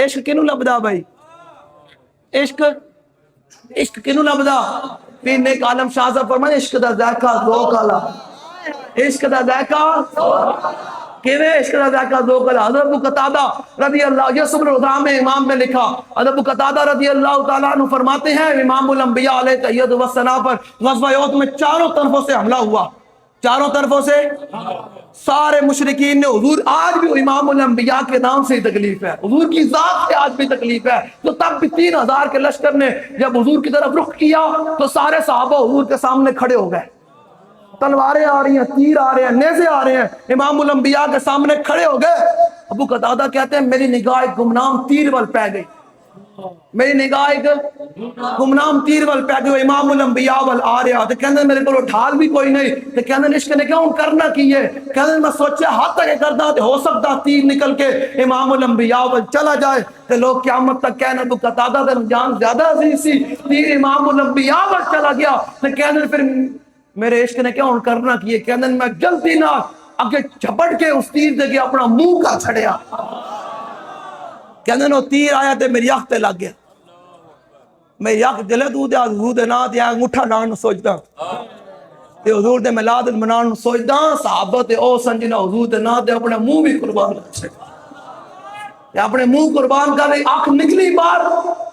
عشق کنوں لبدا بھائی عشق کنوں لبدا پیر نیک عالم شاہ صاحب فرمایا عشق دا ذائقہ ذوق والا عشق دا ذائقہ کیویں عشق دا ذائقہ ذوق والا. حضرت ابو قتادہ رضی اللہ یہ صبر الرحمٰن میں امام نے لکھا. حضرت ابو قتادہ رضی اللہ تعالیٰ عنہ فرماتے ہیں امام الانبیاء علیہ تحیت و ثنا پر غزوہ احد میں چاروں طرفوں سے حملہ ہوا. چاروں طرفوں سے سارے مشرکین نے حضور آج بھی امام الانبیاء کے نام سے تکلیف ہے حضور کی ذات سے آج بھی تکلیف ہے. تو تب بھی 3000 کے لشکر نے جب حضور کی طرف رخ کیا تو سارے صحابہ حضور کے سامنے کھڑے ہو گئے. تلواریں آ رہی ہیں تیر آ رہے ہیں نیزے آ رہے ہیں امام الانبیاء کے سامنے کھڑے ہو گئے. ابو قتادہ کہتے ہیں میری نگاہ ایک گمنام تیر وال پہ گئی. میری نگاہ ایک گمنام تیر وال پہ گئی. امام الانبیاء وال آ رہا تو کہتے ہیں میرے کو ڈھال بھی کوئی نہیں. تو کہتے ہیں عشق نے کیوں کرنا کی ہے. کہتے ہیں میں سوچیا ہاتھ تک کرتا تو ہو سکتا تیر نکل کے امام الانبیاء وال چلا جائے تو لوگ قیامت تک کہنے ابو قتادہ دے جان زیادہ عزیز سی تیر امام الانبیاء وال چلا گیا. تو کہتے ہیں پھر میرے عشق نے کیا کرنا کیے. کہنے میں جلدی نہ اگے جھپٹ کے اس تیر دے کے اپنا منہ کا چھڑیا. کہنے وہ تیر آیا تے میری اکھ تے لگ گیا. میری اکھ جلے تو دے حضور دے نام تے انگوٹھا ڈان سوچدا تے حضور دے میلاد منان سوچدا. صحابہ تے او سن جنہاں حضور دے نام تے اپنے منہ بھی قربان کر چھڈیا اپنے منہ قربان کر رہی. آنکھ نکلی باہر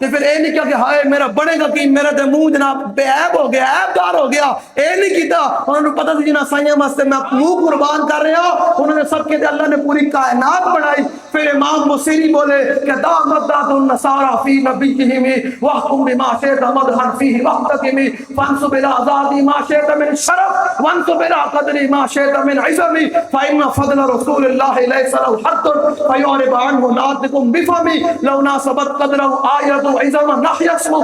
تو پھر اے نہیں کیا کہ ہائے میرا بڑے گا کہ میرا تے منہ جناب بے عیب ہو گیا عیب دار ہو گیا. اے نہیں کیتا. انہوں نے پتہ تھی جنہاں سائیں واسطے میں منہ قربان کر رہا. انہوں نے سب کے اللہ نے پوری کائنات بنائی. پھر امام بصیری بولے کہ دامت دات النصارى فی نبیہم واحکم بما شئت مدحا فیہ واحتکم فانصب الى ذاتی ما شئت من شرف وانصب الى قدر ما شئت من عظم فإن فضل رسول اللہ لیس له حد فیعرب عنہ صلاتکم بفمی لو ناسبت قدرہ آیت عظم نحی اسمہ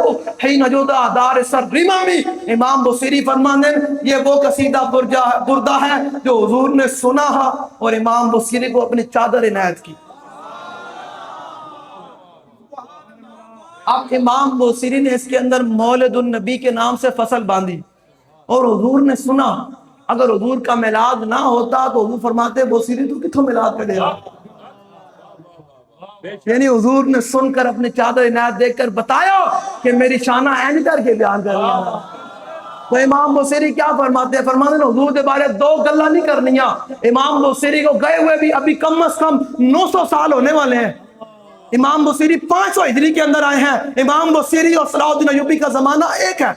حین جدا دار سر رمامی. امام بصیری فرمانے یہ وہ قصیدہ بردہ ہے جو حضور نے سنا اور امام بصیری کو اپنی چادر عنایت کی. اب امام بصیری نے اس کے اندر مولد النبی کے نام سے فصل باندھی اور حضور نے سنا. اگر حضور کا میلاد نہ ہوتا تو حضور فرماتے بصیری تو کتوں میلاد کرے گا. یعنی حضور نے سن کر اپنی چادر عنایت دیکھ کر بتایا کہ میری شانہ اینڈ کر کے بیان کر رہی ہے. تو امام بصیری کیا فرماتے ہیں؟ فرماتے ہیں حضور کے بارے دو گلا نہیں کرنیاں. امام بصیری کو گئے ہوئے بھی ابھی کم از کم 900 سال ہونے والے ہیں. امام بصیری 500 ہجری کے اندر آئے ہیں. امام بصیری اور صلاح الدین ایوبی کا زمانہ ایک ہے.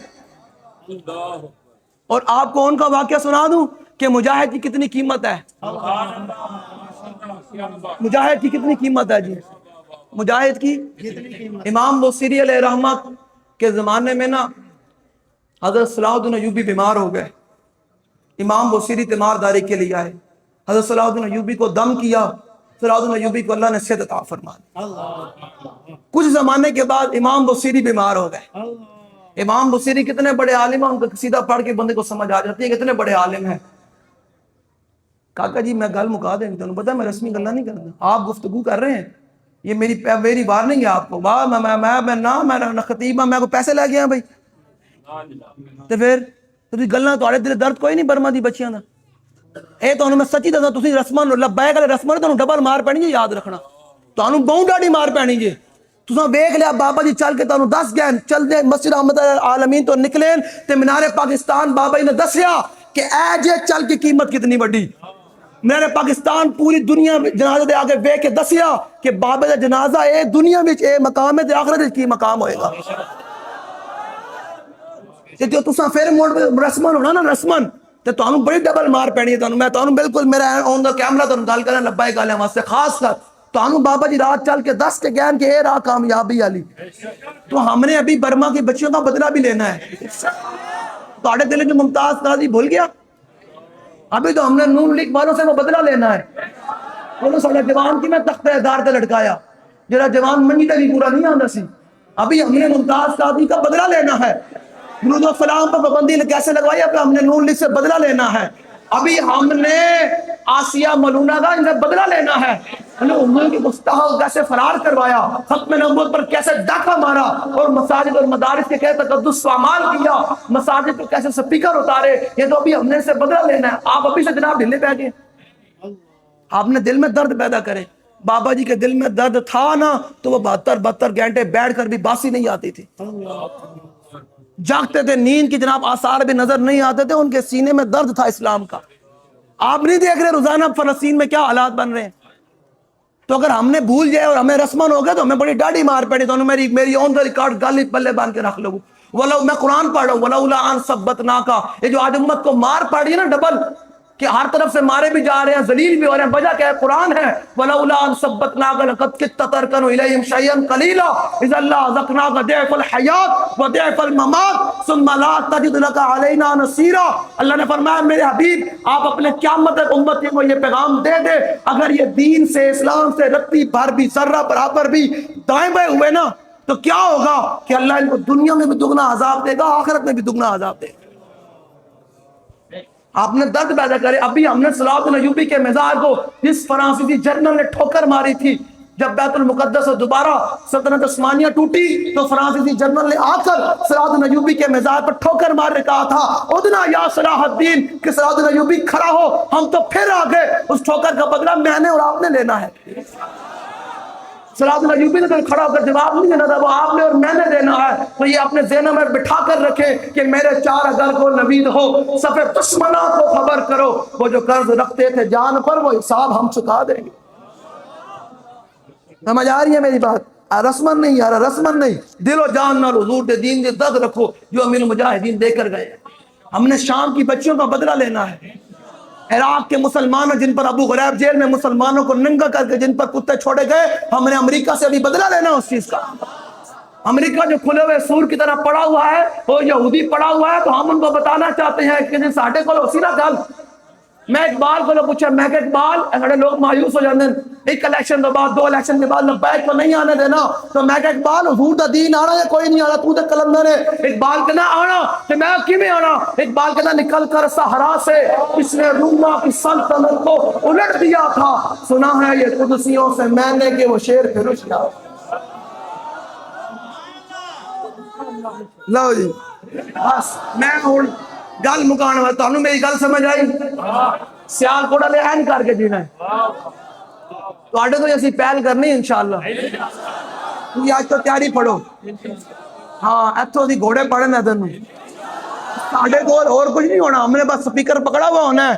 اور آپ کو ان کا واقعہ سنا دوں کہ مجاہد کی کتنی قیمت ہے. مجاہد کی کتنی قیمت ہے جی. مجاہد کی امام بصیری علیہ رحمہ کے زمانے میں نا حضرت صلاح الدین ایوبی بیمار ہو گئے. امام بصیری تیمارداری کے لیے آئے. حضرت صلاح الدین ایوبی کو دم کیا. صلاح الدین ایوبی کو اللہ نے صحت عطا فرمائی. کچھ زمانے کے بعد امام بصیری بیمار ہو گئے. امام بصیری کتنے بڑے عالم ہیں, ان کا قصیدہ پڑھ کے بندے کو سمجھ آ جاتی ہے کتنے بڑے عالم ہیں. کاکا جی میں گل مکا دیں تمہیں پتا میں رسمی گلا نہیں کرتا. آپ گفتگو کر رہے ہیں, یہ میری وارننگ ہے آپ کو. واہ میں خطیب ہوں, میں کو پیسے لے گیا بھائی. تو پھر گلاں تہاڈے دل درد کوئی نہیں برما دی بچیاں دا. اے تانوں میں سچی دساں تسی رسماں لبیک والے رسماں تانوں ڈبل مار پینی جی. یاد رکھنا تانوں بہوں ڈاڈی مار پینی جی. تساں ویکھ لیا بابا جی چل کے تانوں دس گئے چل دے مسجد احمد عالمین تو نکلے تے مینار پاکستان بابا جی نے دسیا کہ اے جے چل کی قیمت کتنی بڑی. میرے پاکستان پوری دنیا جنازے دے آگے ویکھ کے دسیا کہ بابا دا جنازہ اے دنیا وچ اے مقام ہے تے آخرت وچ کی مقام ہوئے گا. تے جو تساں پھر موڑ رسمن ہونا نا رسمن تے تانوں بڑی ڈبل مار پینی ہے. تانوں میں تانوں بالکل میرا آن دا کیمرہ تانوں گل کرنا لبائی گالیاں واسطے خاص کر تانوں بابا جی رات چل کے دس کے گئے کہ اے راہ کامیابی والی. تو ہم نے ابھی برما کی بچیوں کا بدلہ بھی لینا ہے. تہاڈے دل میں ممتاز قاضی بھول گیا. ابھی تو ہم نے نون لیگ والوں سے وہ بدلہ لینا ہے. انہوں سارے جوان کی میں تختہ دار تے لٹکایا جڑا جوان منی تے بھی پورا نہیں آندا سی. ابھی ہم نے ممتاز قاضی کا بدلہ لینا ہے. درود و سلام پر پابندی کیسے لگوائی اب ہم نے نون لیگ سے بدلہ لینا ہے. ابھی ہم نے آسیہ ملونہ کا ان سے بدلہ لینا ہے. انہوں کی مستحق کیسے فرار کروایا, ختم نبوت پر کیسے ڈاکہ مارا اور مساجد اور مدارس کے کیسے تقدس پامال کیا, مساجد پر کیسے سپیکر اتارے. یہ تو ابھی ہم نے سے بدلہ لینا ہے. آپ ابھی سے جناب ڈھلے پہ گئے. آپ نے دل میں درد پیدا کرے. بابا جی کے دل میں درد تھا نا تو وہ 72 گھنٹے بیٹھ کر بھی باسی نہیں آتی تھی. جاگتے تھے, نیند کی جناب آثار بھی نظر نہیں آتے تھے. ان کے سینے میں درد تھا اسلام کا. آپ نہیں دیکھ رہے روزانہ فلسطین میں کیا حالات بن رہے ہیں. تو اگر ہم نے بھول جائے اور ہمیں رسمن ہو گئے تو ہمیں بڑی ڈاڑی مار پڑی. تو میری آن دا ریکارڈ گالی پلے باندھ کے رکھ لو. میں قرآن پڑھ رہا ہوں وَلَوْلَا أَن ثَبَّتْنَاكَ. یہ جو آج امت کو مار پڑی ہے نا ڈبل کہ ہر طرف سے مارے بھی جا رہے ہیں, ذلیل بھی ہو رہے ہیں, وجہ کیا ہے؟ قرآن ہے. وَلَوْلَا أَن ثَبَّتْنَاكَ لَقَدْ كِدتَّ تَرْكَنُ إِلَيْهِمْ شَيْئًا قَلِيلًا إِذًا لَّأَذَقْنَاكَ ضِعْفَ الْحَيَاةِ وَضِعْفَ الْمَمَاتِ ثُمَّ لَا تَجِدُ لَكَ عَلَيْنَا نَصِيرًا. اللہ نے فرمایا میرے حبیب آپ اپنے قیامت تک امت کو یہ پیغام دے دے, اگر یہ دین سے اسلام سے رتی بھر بھی ذرہ برابر بھی دائیں بائیں ہوئے نا تو کیا ہوگا کہ اللہ ان کو دنیا میں بھی دگنا عذاب دے گا, آخرت میں بھی دگنا عذاب دے گا. آپ نے درد پیدا کرے. ابھی ہم نے صلاح الدین ایوبی کے مزار کو جس فرانسیسی جنرل نے ٹھوکر ماری تھی جب بیت المقدس اور دوبارہ سلطنت عثمانیہ ٹوٹی تو فرانسیسی جنرل نے آ کر صلاح الدین ایوبی کے مزار پر ٹھوکر مار کے کہا تھا ادنا یا صلاح الدین کہ صلاح الدین ایوبی کھڑا ہو, ہم تو پھر آ گئے. اس ٹھوکر کا بدلہ میں نے اور آپ نے لینا ہے. صلاح الدین ایوبی نے کھڑا ہو کر جواب نہیں دینا تھا, وہ آپ نے اور میں نے دینا ہے. تو یہ اپنے ذہن میں بٹھا کر رکھے کہ میرے 4 اگر کو نوید ہو صفے دشمنا کو خبر کرو, وہ جو قرض رکھتے تھے جان پر وہ حساب ہم چکا دیں گے. سمجھ آ رہی ہے میری بات؟ رسمن نہیں یار, رسمن نہیں. دل و جان نال حضور دے دین دے درد رکھو جو امیر المجاہدین دے کر گئے. ہم نے شام کی بچیوں کا بدلہ لینا ہے. عراق کے مسلمان جن پر ابو غریب جیل میں مسلمانوں کو ننگا کر کے جن پر کتے چھوڑے گئے, ہم نے امریکہ سے بھی بدلہ لینا اس چیز کا. امریکہ جو کھلے ہوئے سور کی طرح پڑا ہوا ہے, وہ یہودی پڑا ہوا ہے, تو ہم ان کو بتانا چاہتے ہیں کہ ساڈے کو اسی نہ گل میں اقبال کو پوچھا، میں کہ اقبال ہمارے لوگ مایوس ہو جاتے ہیں ایک الیکشن کے بعد 2 الیکشن کے بعد لبیک کو نہیں آنے دینا، تو میں کہ اقبال حضور دا دین آنا یا کوئی نہیں آنا، تو تے کلندر ہے۔ اقبال کہنا آنا، تو میں کی میں آنا؟ اقبال کہنا نکل کر صحرا سے اس نے روما کی سلطنت کو الٹ دیا تھا، سنا ہے یہ قدسیوں سے میں نے کہ وہ شیر پھر کیا۔ لو جی بس میں ہوں گل مکان ہوا، تانوں میری گل سمجھ آئی؟ سیال کوڑا لے این کر کے جینا ہے تو آڈے تو اسی پہل کرنی انشاءاللہ۔ تھی آج تو تیاری پڑھو، ہاں ایتھو دی گھوڑے پڑھے میں تینوں، ساڑھے کو اور کچھ نہیں ہونا، ہم نے بس سپیکر پکڑا ہوا ہونا ہے۔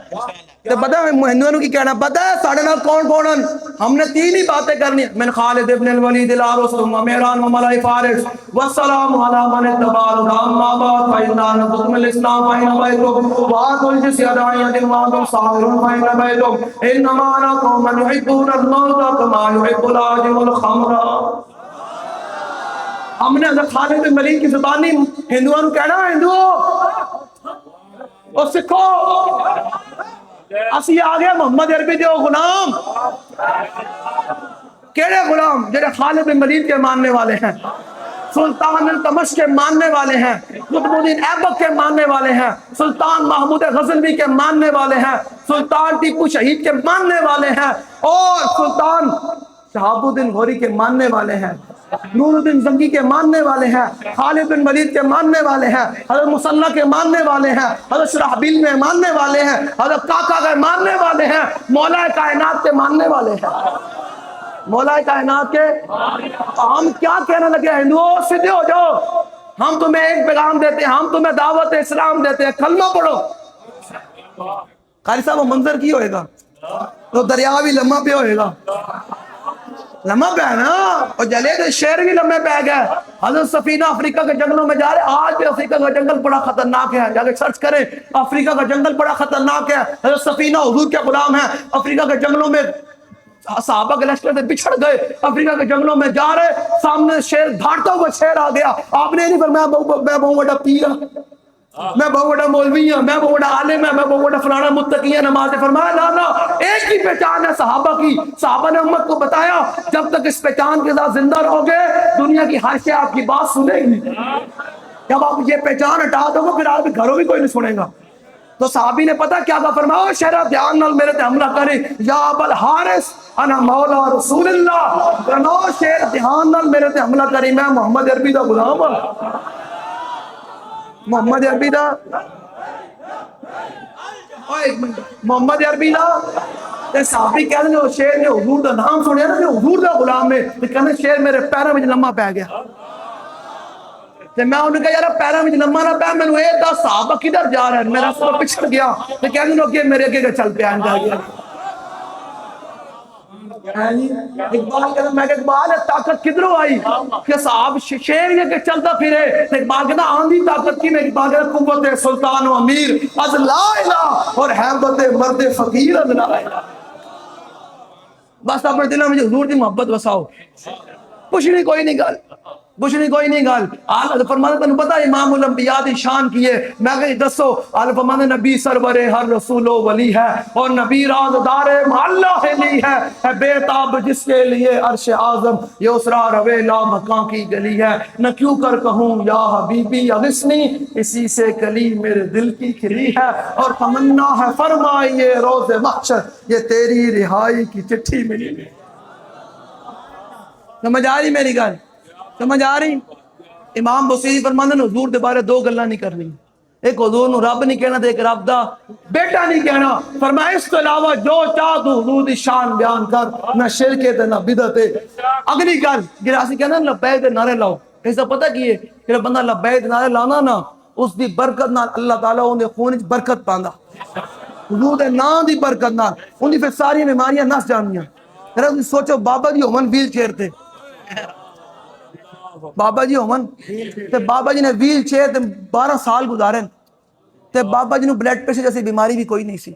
تو پتہ ہے ہندوانوں کی کہنا، پتہ ہے ساڑھے نال کون کون ہیں؟ ہم نے 3 ہی باتیں کرنی، من خالد ابن الولید الارسلم ومیران وملائی فارس والسلام علی من اتبع الہدی اما بعد فإنا نطلب الاسلام فإن بیتم وآت الجزیہ داعیۃ وانتم صاغرون فإن بیتم انما انا قوم یحبون الموت کما یحب العاجم الخمر۔ ہم نے حضرت خالد بن ولید کی زبانی ہندوانوں کہنا، ہندوؤں اور سکھو اسی آگے محمد عربی دیو غلام، کیڑے غلام؟ جڑے خالد بن ولید کے ماننے والے ہیں، سلطان التمش کے ماننے والے ہیں، قطب الدین ایبک کے ماننے والے ہیں، سلطان محمود غزنوی کے ماننے والے ہیں، سلطان ٹیپو شہید کے ماننے والے ہیں، اور سلطان شہاب الدین غوری کے ماننے والے ہیں، نور الدین زنگی کے ماننے والے ہیں، خالد بن ولید کے ماننے والے ہیں، حضرت مسلح کے ماننے والے ہیں، حضرت شرحبیل میں ماننے والے ہیں، حضرت کاکا کے ماننے والے ہیں، مولا کائنات کے ماننے والے ہیں، مولا کائنات کے۔ ہم کیا کہنے لگے؟ ہندوؤں سیدھے ہو جاؤ، ہم تمہیں ایک پیغام دیتے ہیں، ہم تمہیں دعوت اسلام دیتے ہیں، کلمہ پڑھو۔ قاری صاحب وہ منظر کی ہوئے گا تو دریا بھی لمحہ پہ ہوئے گا، لمحہ پہ ہے نا، اور جلید شیر بھی لمحے پہ گئے۔ حضرت سفینہ افریقہ کے جنگلوں میں جا رہے، آج بھی افریقہ کا جنگل بڑا خطرناک ہے، جا کے سرچ کریں، افریقہ کا جنگل بڑا خطرناک ہے۔ حضرت سفینہ حضور کے غلام ہیں، افریقہ کے جنگلوں میں صحابہ کے لشکر سے بچھڑ گئے، افریقہ کے جنگلوں میں جا رہے، سامنے شیر دھاڑتا ہوا شیر آ گیا، آپ نے نہیں فرمایا میں بہت بڑا پیر ہوں، میں بہت بڑا مولوی ہوں، میں بہت بڑا عالم ہے، میں بہت بڑا فلانا متقی ہے، نماز فرمایا لا لا، ایک ہی پہچان ہے صحابہ کی۔ صحابہ نے امت کو بتایا جب تک اس پہچان کے ساتھ زندہ رہو گے دنیا کی ہر شے آپ کی بات سنے گی، جب آپ یہ پہچان ہٹا دو گے پھر آپ کے گھروں بھی کوئی نہیں سنے گا۔ تو صحابی نے پتا کیا کہا؟ فرمایا شہرہ دھیان نال میرے تے حملہ کرے، یا ابا الحارث انا مولا رسول اللہ، فرمایا شہر دھیان نال میرے تے حملہ کرے، میں محمد عربی دا غلام ہوں، محمد عربی دا محمد عربی دا تے صحابی کہنے جو شیر نے حضور دا نام سنیا نا، جو حضور دا غلام ہے، تو کہنے شیر میرے پیروں میں لمحہ پہ گیا۔ تو میں انہوں نے کہا یارا پیروں میں لمحہ نہ پہ، میں نے اے دا صحابہ کدھر جا رہا ہے، میرا سب پچھڑ گیا، تو کہنے لوگ کہ میرے کے چل پہ آن جا گیا۔ اقبال کہتا میں کہ اقبال طاقت کدھروں آئی کہ صاحب شیر یہ کہ چلتا پھرے، اقبال کہتا آندھی طاقت کی میں، اقبال کہتا قوت سلطان و امیر از لا الہ اور حیبت مرد فقیر از لا الہ۔ بس اپنے دلوں میں حضور دی محبت وساؤ، کچھ نہیں کوئی نہیں گل، کچھ نہیں کوئی نہیں گل۔ آل فرماتے تنوں پتا امام الانبیاء دی شان کی ہے، میں کہی دسو آل فرماتے نبی سرور ہر رسول و ولی ہے، اور نبی رازدار محلہ لی ہے بے تاب جس کے لیے عرش اعظم یہ اسرا روے لا مکان کی گلی ہے، نہ کیوں کر کہوں یا حبیبی اغثنی اسی سے کلی میرے دل کی کھلی ہے، اور تمنا ہے فرمائیے روز محشر یہ تیری رہائی کی چٹھی ملی۔ سمجھ آ رہی میری گل؟ سمجھ آ رہی؟ امام بصیری فرماندے نے حضور دے بارے 2 گلاں نہیں کرنی، ایک حضور نو رب نہیں کہنا تے ایک رب دا بیٹا نہیں کہنا۔ فرمایا اس کے علاوہ جو چاہ تو حضور دی شان بیان کر، نہ شرک تے نہ بدعت۔ اگلی گل گراسی کہنا لبیک دے نعرے لاؤ، اس دا پتہ کی ہے کہ بندہ لبیک دے نعرے لانا نا اس دی برکت نال اللہ تعالیٰ اون دے خون وچ برکت پاندا، حضور دے نام دی برکت نال اون دی پھر ساری بیماریاں نس جانیاں۔ ذرا سوچو بابا جی ہومن ویل چیئر تے، بابا جی ہومن تے بابا جی نے ویل چیئر تے 12 سال گزارے، تے بابا جی نو بلڈ پریشر جیسی بیماری بھی کوئی نہیں سی،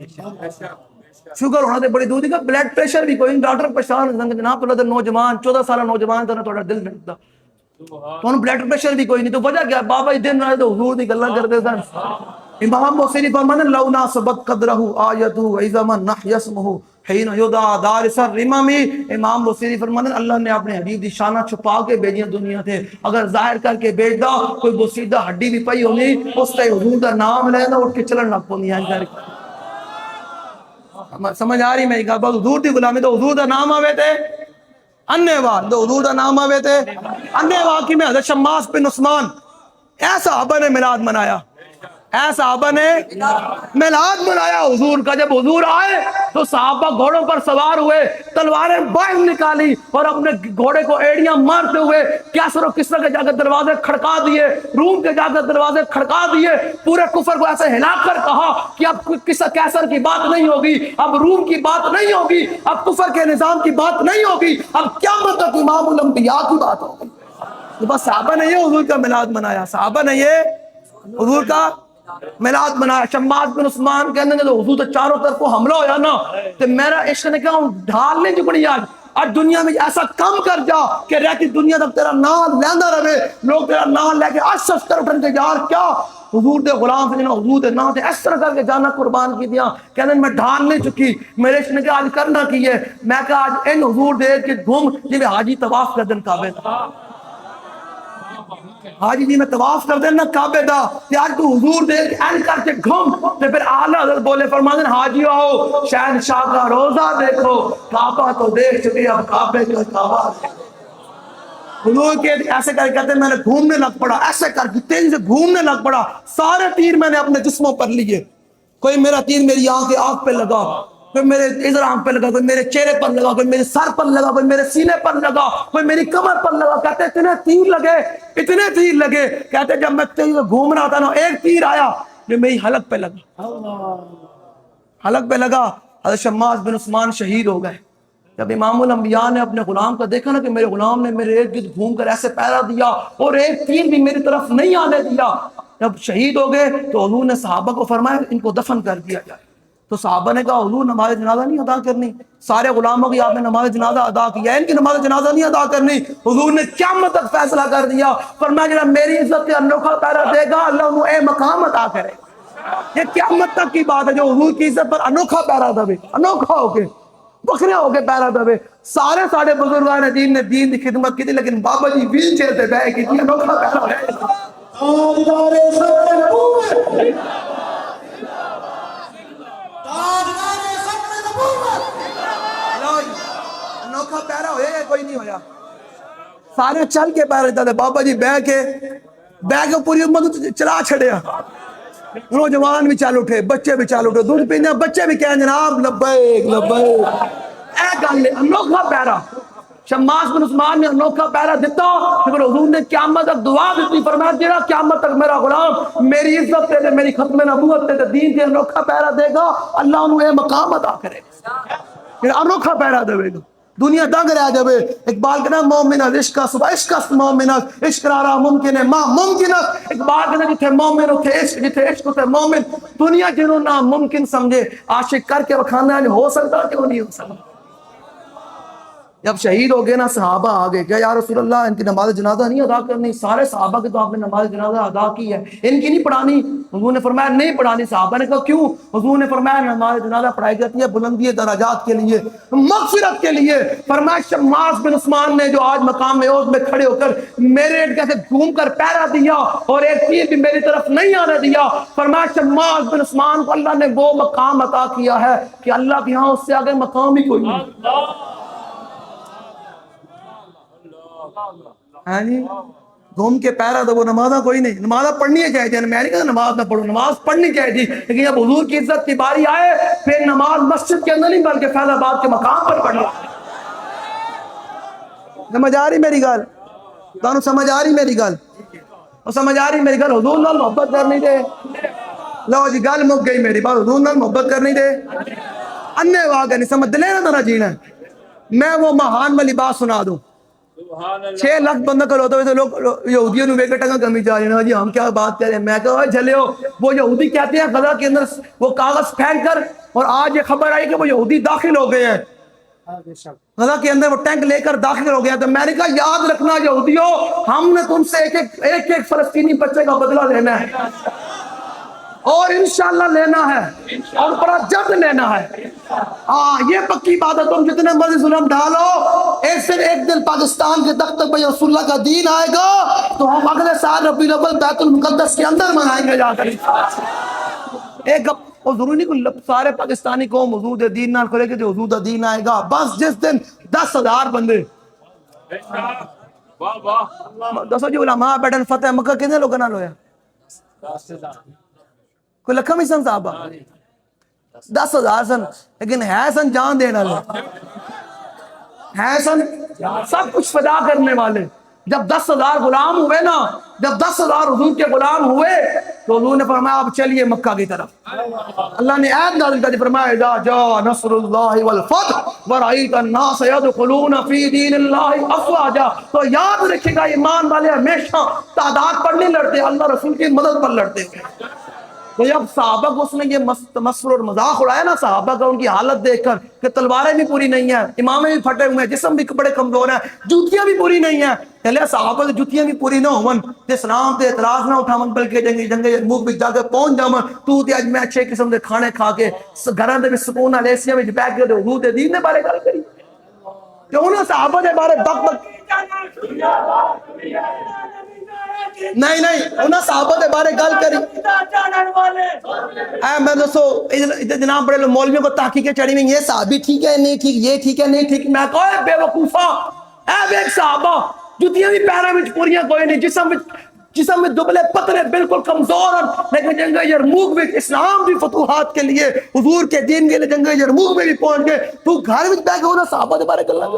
شوگر ہونا تے بڑی دور دی گل، بلڈ پریشر بھی کوئی نہیں، ڈاکٹر پریشان جناب تو نوجوان 14 سالہ نوجوان تے تھوڑا دل نکلدا، تو بلڈ پریشر بھی کوئی نہیں، تو وجہ کیا؟ بابا جی دن رات حضور دی گلاں کردے سن، امام بصیری فرماتے ہیں لو ناسبت قدرہ آیتہ وَإِذَا مَنْ نَحْيَ اسْمُهُ حین یدعا دارس الرمم. امام بصیری فرماتے ہیں اللہ نے اپنے حبیب دی شانہ چھپا کے بھیجیاں دنیا تھے. اگر ظاہر کر کے بھیج دا کوئی بصیدہ ہڈی بھی پئی ہونی اس تے حضور دا نام لینا اٹھ کے چلن لگ پونی. سمجھ آ رہی میری گل؟ بس حضور دی غلامی تو حضور دا نام آوے تے انے وال تو حضور دا نام آوے تے انے وال کی میں حضرت شماس بن عثمان اے صحابہ نے میلاد منایا. اے صحابہ نے میلاد منایا حضور کا. جب حضور آئے تو صحابہ گھوڑوں پر سوار ہوئے, تلواریں باہر نکالی اور اپنے گھوڑے کو ایڑیاں مارتے ہوئے کیسر و کسرا کے جا کے دروازے کھڑکا دیے, روم کے جا کے دروازے کھڑکا دیے. پورے کفر کو ایسے ہلا کر کہا کہ اب کیسر کی بات نہیں ہوگی, اب روم کی بات نہیں ہوگی, اب کفر کے نظام کی بات نہیں ہوگی, اب قیامت تک امام الانبیاء کی بات ہوگی. بس صحابہ نے یہ حضور کا میلاد منایا, صحابہ نے یہ حضور کا میلاد منایا. شماس بن عثمان کہنے لگے حضور تو چاروں طرف کو حملہ ہویا نا تے میرا عشق نے کہا ڈھال نہیں چکڑی آج دنیا میں ایسا کم کر جا کہ رہتی دنیا تک تیرا نام لیندہ رہے, لوگ تیرا نام لے کے اشش کر اٹھن کے یار کیا حضور دے غلام سے جنہوں حضور دے نام تے اس طرح کر کے جانا قربان کی دیا. کہنے میں ڈھال نہیں چکی, میرے عشق نے کہا آج کرنا کی ہے. میں کہا آج ان حضور دے کے گھوم جی حاجی طواف کر دن کعبے دا, حاجی جی میں طواف کر دینا کعبے دا تے آج تو حضور دے این کر کے گھوم. تے پھر اعلیٰ حضرت بولے فرماتے ہیں حاجی آؤ شہنشاہ کا روزہ دیکھو, کعبہ تو دیکھ چکے اب کعبے کا کعبہ. حضور کے ایسے کر کہتے ہیں میں نے گھومنے لگ پڑا, ایسے کر کے تیزی سے گھومنے لگ پڑا. سارے تیر میں نے اپنے جسموں پر لیے, کوئی میرا تیر میری آنکھ پہ لگا, کوئی میرے ادھر آنکھ پہ لگا, کوئی میرے چہرے پر لگا, کوئی میرے سر پر لگا, کوئی میرے سینے پر لگا, کوئی میری کمر پر لگا. کہتے اتنے تیر لگے. کہتے جب میں تیزی سے گھوم رہا تھا نا ایک تیر آیا جو میری حلق پہ لگا, حلق پہ لگا. حضرت شماس بن عثمان شہید ہو گئے. جب امام الانبیاء نے اپنے غلام کا دیکھا نا کہ میرے غلام نے میرے ارد گرد گھوم کر ایسے پہرا دیا اور ایک تیر بھی میری طرف نہیں آنے دیا, جب شہید ہو گئے تو حضور نے صحابہ کو فرمایا ان کو دفن کر دیا جائے. تو صحابہ نے کہا حضور نماز جنازہ نہیں ادا کرنی, سارے غلاموں کی آپ نے نماز جنازہ ادا کیا, ان کی نماز جنازہ نہیں ادا کرنی. حضور نے قیامت تک فیصلہ کر دیا, فرمایا جناب میری عزت کا انوکھا پہرا دے گا اللہ انہوں اے مقام عطا کرے. یہ قیامت تک کی بات ہے جو حضور کی عزت پر انوکھا پہرا دے, انوکھا ہو کے بکھرے ہو کے پہرا دے. سارے بزرگان دین نے دین کی خدمت کی تھی لیکن بابا جی ویل چیئر پہ بیٹھ کے انوکھا پہرا ہے. انوکھا پہرا ہویا یا کوئی نہیں ہویا؟ سارے چل کے پہرا دیتا تھے. بابا جی بہ کے پوری امت چلا چھڑیا. نوجوان بھی چل اٹھے, بچے بھی چل اٹھے, دودھ پینے بچے بھی کہیں جناب لبیک لبیک. اے گل انوکھا پہرا شماس بن عثمان نے انوکھا پہرا دیتا. پھر حضور نے قیامت تک دعا دیتی, فرمایا جڑا قیامت تک میرا غلام میری عزت تے میری ختم نبوت تے دین تے انوکھا پہرا دے گا اللہ انہوں اے مقام عطا کرے گا, انوکھا پہرا دے گا. دنیا دنگ رہ جائے. اقبال کہنا مومن عشق صبح عشق مومن عشق رارا ممکن ہے ماں ممکن. اقبال کہنا جتھے مومن اتھے عشق, جتھے عشق اتھے مومن. دنیا جنہوں ناممکن سمجھے عاشق کر کے وکھانا ہے ہو سکتا کیوں نہیں ہو سکتا. جب شہید ہو گئے نا صحابہ آگے کیا یا رسول اللہ ان کی نماز جنازہ نہیں ادا کرنی؟ سارے صحابہ کے تو آپ نے نماز جنازہ ادا کی ہے, ان کی نہیں پڑھانی؟ حضور نے فرمایا نہیں پڑھانی. صحابہ نے کہا کیوں؟ حضور نے فرمایا نماز جنازہ پڑھائی جاتی ہے بلندی درجات کے لیے, مغفرت کے لیے. فرمایا شماس بن عثمان نے جو آج مقام عہد میں کھڑے ہو کر میرے ارد کیسے گھوم کر پہرا دیا اور ایک تیر بھی میری طرف نہیں آنے دیا, فرمایا شماس بن عثمان کو اللہ نے وہ مقام عطا کیا ہے کہ اللہ کے ہاں اس سے آگے مقام ہی کوئی نہیں. ہاں جی گھوم کے پہرا دو, وہ نمازہ کوئی نہیں. نمازہ پڑھنی ہے چاہیے, میں نہیں کہا نماز نہ پڑھو, نماز پڑھنی چاہیے, لیکن جب حضور کی عزت کی باری آئے پھر نماز مسجد کے اندر نہیں بلکہ فیض آباد کے مقام پر پڑھنا. سمجھ آ رہی میری گل؟ تانوں سمجھ آ رہی میری گل؟ اور سمجھ آ رہی میری گل؟ حضور نال محبت کرنی دے. لو جی گل مک گئی میری بات, حضور نال محبت کرنی دے. انے واقع نہیں سمجھ دلے نہ طرح جینا. میں وہ مہان والی بات سنا دوں. 6 لاکھ بندہ کر ہوتا ہے تو لوگ یہودیوں نے ویکٹ ٹنگا کمی جا رہے ہیں جی ہم کیا بات کر رہے ہیں. میں کہا جھلے ہو, وہ یہودی کہتے ہیں غزہ کے اندر وہ کاغذ پھینک کر, اور آج یہ خبر آئی کہ وہ یہودی داخل ہو گئے ہیں غزہ کے اندر, وہ ٹینک لے کر داخل ہو گیا. تو میں نے کہا یاد رکھنا یہودیوں, ہم نے تم سے ایک ایک فلسطینی بچے کا بدلہ لینا ہے. اور انشاءاللہ لینا ہے اور بڑا جلد لینا ہے. ہاں یہ پکی بات ہے. تم جتنے مرضی ظلم ڈالو, ایک دن پاکستان کے تخت پہ رسول اللہ کا دین آئے گا تو ہم اگلے سال ربیع الاول بیت المقدس کے اندر منائیں گے جا کر. ایک اور ضروری نہیں کہ سارے پاکستانی قوم حضور دین نہ کرے گے جو حضور دین آئے گا. بس جس دن 10,000 بندے دسو جی علماء بیٹھن فتح مکہ کتنے لوگوں نال ہویا؟ کوئی لکھا بھی سن صحابہ 10,000 سن, لیکن ہے سن جان دینے والے, ہے سن سب کچھ فدا کرنے والے. جب 10,000 غلام ہوئے نا, جب 10,000 حضور کے غلام ہوئے تو حضور نے فرمایا اب چلیے مکہ کی طرف. اللہ نے آیت نازل کر فرمایا اذا جاء نصر اللہ والفتح ورأیت الناس يدخلون فی دین اللہ افواجا. تو یاد رکھے گا ایمان والے ہمیشہ تعداد پر نہیں لڑتے, اللہ رسول کی مدد پر لڑتے ہیں. تو جب صحابہ کو اس نے یہ تمسخر اور مذاق اڑایا نا صحابہ کا, ان کی حالت دیکھ کر کہ تلواریں بھی پوری نہیں ہیں, امامیں بھی پھٹے ہوئے ہیں, جسم بھی بڑے کمزور ہیں, جوتیاں بھی پوری نہیں ہیں. پہلے صحابہ سے جوتیاں بھی پوری نہ ہون تے اسلام تے اعتراض نہ اٹھاون, بلکہ جنگ یرموک وچ جا کے پہنچ جاون تو تے اج میں اچھے قسم دے کھانے کھا کے گھراں دے وچ سکون نال ایسیاں وچ بیٹھ کے حضور دے دین دے بارے گل کری. کہ انہاں صحابہ دے بارے بک بک نہیں انہاں صحابہ دے بارے گل کری. میں دسو جناب بڑے مولویوں کو تحقیقیں چڑھی ہوئی, یہ صحابی ٹھیک ہے نہیں ٹھیک, یہ ٹھیک ہے نہیں ٹھیک. میں کہو بے وقوفا, اے بے صحابہ جتیاں بھی پیراں وچ پوریاں کوئی نہیں, جسم میں دبلے پتلے بالکل کمزور, لیکن جنگ یرموک میں اسلام بھی فتوحات کے لیے حضور کے دین کے لیے جنگ یرموک میں بھی پہنچ گئے. تو گھر میں بیٹھ کے انہاں صحابہ دے بارے گلاں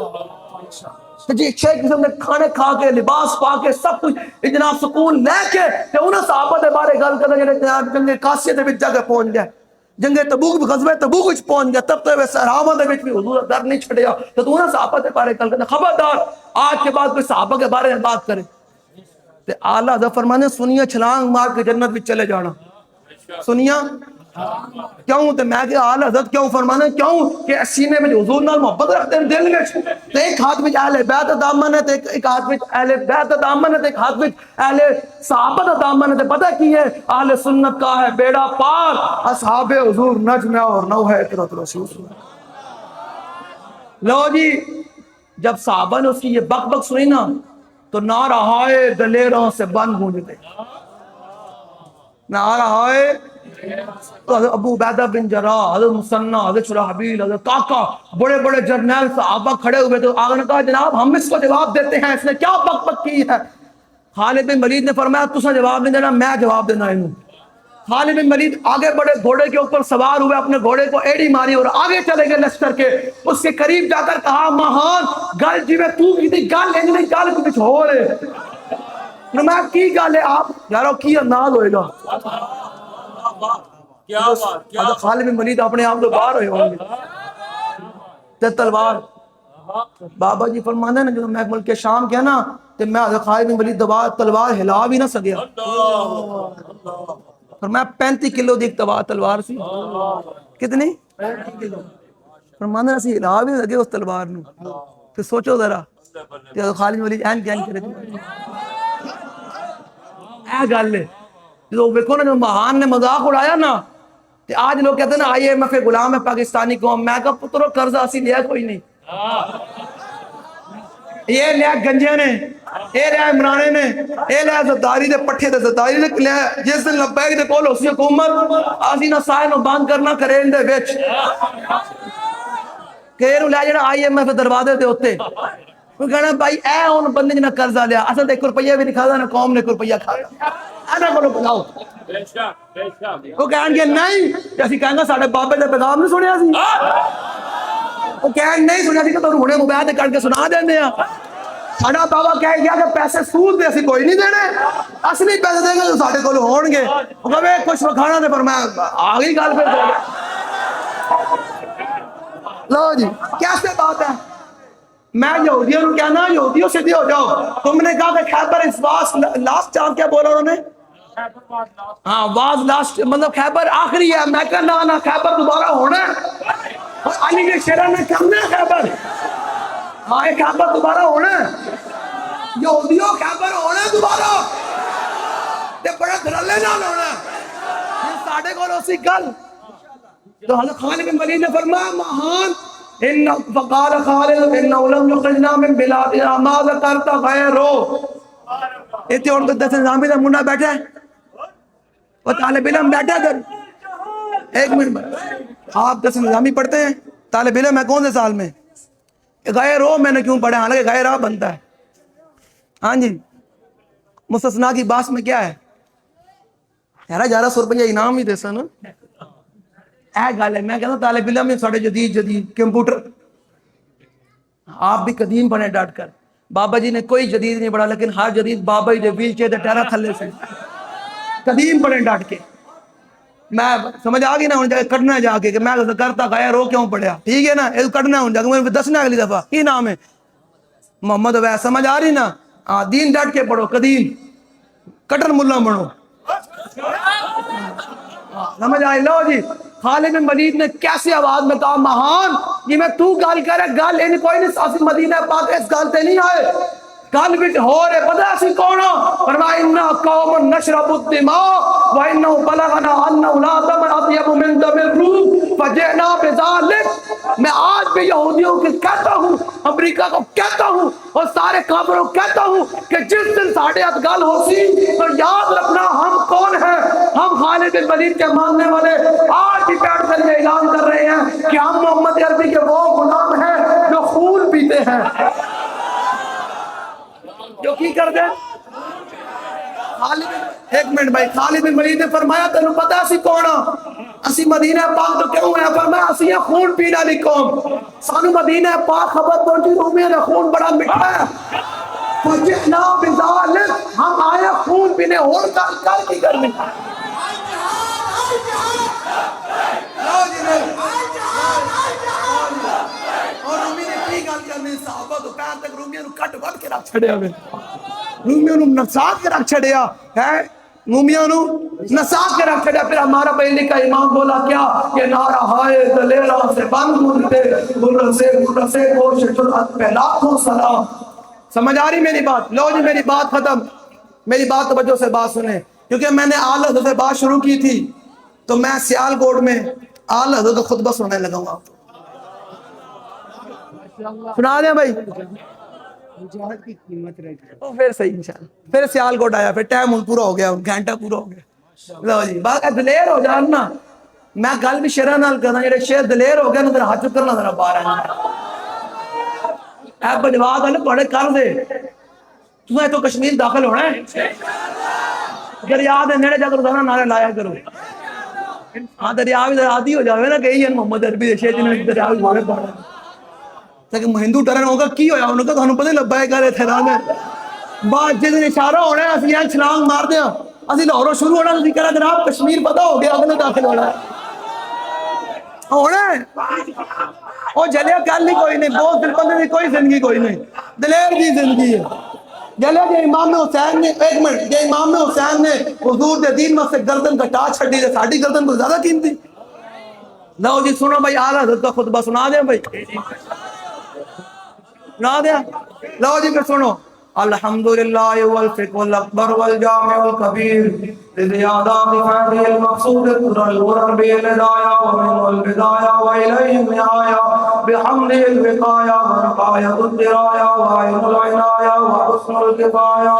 جی اچھے قسم کے کھانے کھا کے لباس پا کے سب کچھ جناب سکون لے کے تے انہاں صحابہ دے بارے گل کرنا جڑے جنگ قاسیہ دے وچ جا کے پہنچ گئے, جنگ تبوک غزوہ تبوک وچ پہنچ گیا, تب تے صحابہ دے وچ بھی حضور در نہیں چھڈیا. تو انہاں صحابہ دے بارے گل کرنا, خبردار آج کے بعد کوئی صحابہ کے بارے میں بات کرے تے اعلیٰ حضرت فرمانے سنیا چھلانگ مار کے جنت وچ چلے جانا. سنیا کیوں تے میں کہ اعلیٰ حضرت کیوں فرمانے, کیوں کہ سینے میں حضور نال محبت رکھتے ہیں دل وچ. تے ایک ہاتھ وچ اہل بیت دا دامن ہے, تے ایک ہاتھ وچ اہل بیت دا دامن ہے, تے ایک ہاتھ وچ اہل صحابہ دا دامن ہے. تے پتہ کی ہے اہل سنت کا ہے بیڑا پار, اصحاب حضور نجم اور نوح اطرت رسول. لو جی جب صحابہ نے اس کی یہ بک بک سنی نا تو نعرہائے دلیروں سے بن گونجتے, نعرہائے تو حضرت ابو عبیدہ بن جراح, حضرت مثنیٰ, حضرت شرحبیل, حضرت طاقہ, بڑے بڑے جرنیل صحابہ کھڑے ہوئے. تو آگے نے کہا جناب ہم اس کو جواب دیتے ہیں, اس نے کیا بک بک کی ہے. خالد بن ولید نے فرمایا تسا جواب نہیں دینا, میں جواب دینا ہے. خالد بن ولید آگے بڑے گھوڑے کے اوپر سوار ہوئے, اپنے گھوڑے کو ایڑی ماری اور آگے چلے گئے لشکر کے. اس کے قریب جا کر کہا مہان گل جی میں تو کی تھی گل انجلی گل کچھ ہو رہے میں کی گل ہے آپ یارو کی انداز ہوئے گا. حضرت خالد بن ولید اپنے آپ تو باہر ہوئے ہوں گے تے تلوار. بابا جی فرمانے نا جو میں ملک شام کیا نا تے میں حضرت خالد بن ولید تلوار ہلا بھی نہ سکیا. فرمایا 35 کلو دی تلوار سی. کتنی 35 کلو. فرمانے اسی ہلا بھی نہ سکے اس تلوار نو. پھر سوچو ذرا کہ حضرت خالد بن ولید این کرے اے گل ہے. جو ویکھو نا جو مہان نے مذاق اڑایا نا تے آج لوگ کہتے ہیں نا آئی ایم ایف غلام ہے پاکستانی قوم. میں کہا پترو قرضہ اسی لیا کوئی نہیں, یہ لیا گنجے نے, یہ لیا عمرانے نے, یہ لیا زداری دے پٹھے دے زداری نے لیا. جس دن لبیک دے کول اسی حکومت آسی نہ سائے نہ بند کرنا کرین دے وچ کہ انہوں لیا جڑا آئی ایم ایف دروازے دے ہوتے وہ کہنا بھائی اے ان بندے جنہ قرضہ لیا اصل 1 روپیہ بھی نہیں کھا نہ قوم نے 1 روپیہ کھایا. اینا کو بتاؤ وہ کہیں گے نہیں اسی کہیں گے ساڈے بابے دے پیغام نہیں سنیا سی. وہ کہیں نہیں سنیا سی کہ تانوں ہنے موبائل تے کر کے سنا دیندے ہاں. ساڈا بابا کہہ گیا کہ پیسے سود دے اسی کوئی نہیں دینے, اصلی پیسے دیں گے جو ساڈے کول ہون گے. وہ کہے کچھ وکھانا تے پر میں آ گئی گل پھر. لو جی کیسے بات ہے. میں یہودیوں کو کہنا یہودیوں سیدھے ہو جاؤ. تم نے کہا کہ خیبر اس واس لاسٹ چانس کیا بولا انہوں نے, ہاں واز لاسٹ مطلب خیبر آخری ہے. میں کہنا نا خیبر دوبارہ ہونا ہے. اور علی کے شیرہ نے کہنا ہے خیبر, ہاں یہ خیبر دوبارہ ہونا ہے. یہودیوں خیبر ہونا ہے دوبارہ تے بڑا دھرلے نال ہونا ہے. بولو سی گل تو حضرت خالد بن ولید نے فرمایا مہان ان فقال خالد انه لم يخرجنا من بلادنا ما ذكرت غيره اتنے اور دس نظامی کا منڈا بیٹھا ہے وہ طالب علم بیٹھا ہے ایک منٹ آپ دس نظامی پڑھتے ہیں طالب علم ہے کون سے سال میں غیر ہو میں نے کیوں پڑھا حالانکہ غیر آپ بنتا ہے ہاں جی مستثنا کی باس میں کیا ہے 1100 روپیہ انعام ہی دے سا نا اے گل ہے میں کہتا طالب علم میں ساڑھے جدید کمپیوٹر آپ بھی قدیم بنے ڈٹ کر بابا جی نے کوئی جدید نہیں پڑھا لیکن ہر جدید بابا جی ویل چیئر دے ٹیرا تھلے سے قدیم بنے ڈٹ کے میں سمجھ آ گئی نا ہوں جا کے کٹنا جا کے کہ میں کرتا غیر ہو کیوں پڑھیا ٹھیک ہے نا یہ کٹنا ہوں جا کے مجھے دسنا اگلی دفعہ کی نام ہے محمد ویس سمجھ آ رہی نا دین ڈٹ کے پڑھو قدیم کٹن ملا بنو سمجھ آئی لو جی خالد بن ولید نے کیسی آواز میں کہا مہان یہ میں تو گال کرے گال ان کوئی نہیں ساسی مدینہ پاک اس گال تے نہیں آئے گال بٹ ہو رہے پتہ اسی کونا فرمایا انہا قوم نشرب الدماء وانہو بلغنا انہو لا دم اطیب من دم الروح فجئنا بذالک میں آج بھی یہودیوں کے کہتا ہوں امریکہ کو کہتا ہوں اور سارے کافروں کو کہتا ہوں کہ جس دن ساڑھے اتگال ہو سی تو یاد رکھنا ہم کون ہیں ہم خالد بن ولید کے ماننے والے آج ہی بیٹھ کر یہ اعلان کر رہے ہیں کہ ہم محمد عربی کے وہ غلام ہیں جو خون پیتے ہیں جو کی کر دیں ایک منٹ بھائی خالد بن ولید نے فرمایا تینوں پتا اسی کون اسی مدینہ پاک تو کیوں ہے فرمایا اسی یہ خون پینا لی قوم سانو مدینہ پاک خبر پہنچی رومیہ نے خون بڑا مٹھا ہے فجئنا بذالک ہم آئے خون پینے اور کر کی کرنے اور رومی نے کی گل کرنے صحابہ تو پیر تک رومیہ نو کٹ ود کے رکھ چھڑیا ہوئے رومیوں نو نسات کے رکھ چھڑیا ہے مومیوں نو نسات کے رکھ چھڑیا پھر ہمارا پہلے کا امام بولا کیا کہ نارا ہائے دلیرہ سے بند ملتے گرہ سے گوش جرعت پہ لاکھوں سلام سمجھ آ رہی میری بات لو جی میری بات ختم میری بات توجہ سے بات سنیں کیونکہ میں نے آل حضرت سے بات شروع کی تھی تو میں سیال کوٹ میں آل حضرت کا خطبہ سننے لگا ہوں آپ سنا دیں بھائی پھر صحیح انشاءاللہ پھر سیال کوٹ آیا پھر ٹائم پورا ہو گیا گھنٹہ پورا ہو گیا لو جی بات دلیر ہو جاننا میں گل بھی شیرہ نال کرنا جڑے شیر دلیر ہو گیا نا ذرا ہاتھ کرنا ذرا باہر آنا اے بجواد والے بڑے کر دے تمہیں تو کشمیر داخل ہونا ہے دریا دے نیڑے جا کر روزانہ نعرے لایا کرو ہاں دریا بھی عادی ہو جاوے نا کہ یہ محمد عربی دے شیر جنہیں دریا بھی بڑے پڑھا لیکن ہندو ٹرن ہوگا کی ہویا انہوں کا تھانوں پتہ لبا ہے کرے تھے رانے بات جس دن اشارہ ہونا ہے اسی یہاں چھلانگ مار دیا اسی لاہوروں شروع ہونا اسی کہہ رہا جناب کشمیر پتہ ہو گیا اگلے داخل ہونا ہے اور جلیا گل نہیں کوئی نہیں بہت دل بندے کی کوئی زندگی کوئی نہیں دلیر کی زندگی ہے جلیا کہ امام حسین نے ایک منٹ کہ امام حسین نے حضور دے دین میں سے گردن کٹا چھڑی دے ساڑھی گردن کو زیادہ قیمتی لو جی سنو بھائی آل حضرت کا خطبہ سنا دیں بھائی سنا دیں لو جی پھر سنو الحمدللہ والفق والاکبر والجامع والکبیر لزیادہ بفیدی المقصود قرآن وربی الہدایہ ومن والبدایہ وإلیہم آیا بحمد الوقایہ ورقایت الدرایہ وعین العنایہ وحسن الکفایہ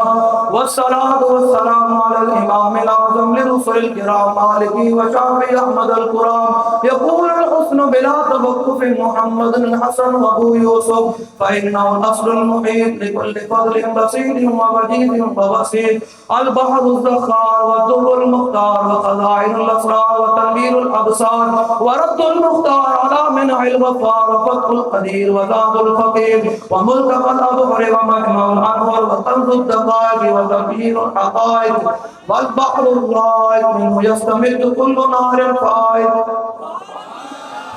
والصلاة والسلام علی الامام العظم لرسل الكرام مالکی وشافی احمد القرآن یقول الحسن بلا توقف محمد الحسن وابو یوسف فإنه الأصل المحيط لكل فضل بسيط ومجيد ووسيط البحر الزخار والدر المختار وخزائن الأسرار وتنوير الأبصار ورد المختار على منع الغفار وفتح القدير وزاد الفقير وملتقى الأبحر ومجمع الأنوار وطنز الدقائق وتغيير الحقائق والبحر الرائق منه يستمد كل نار فائق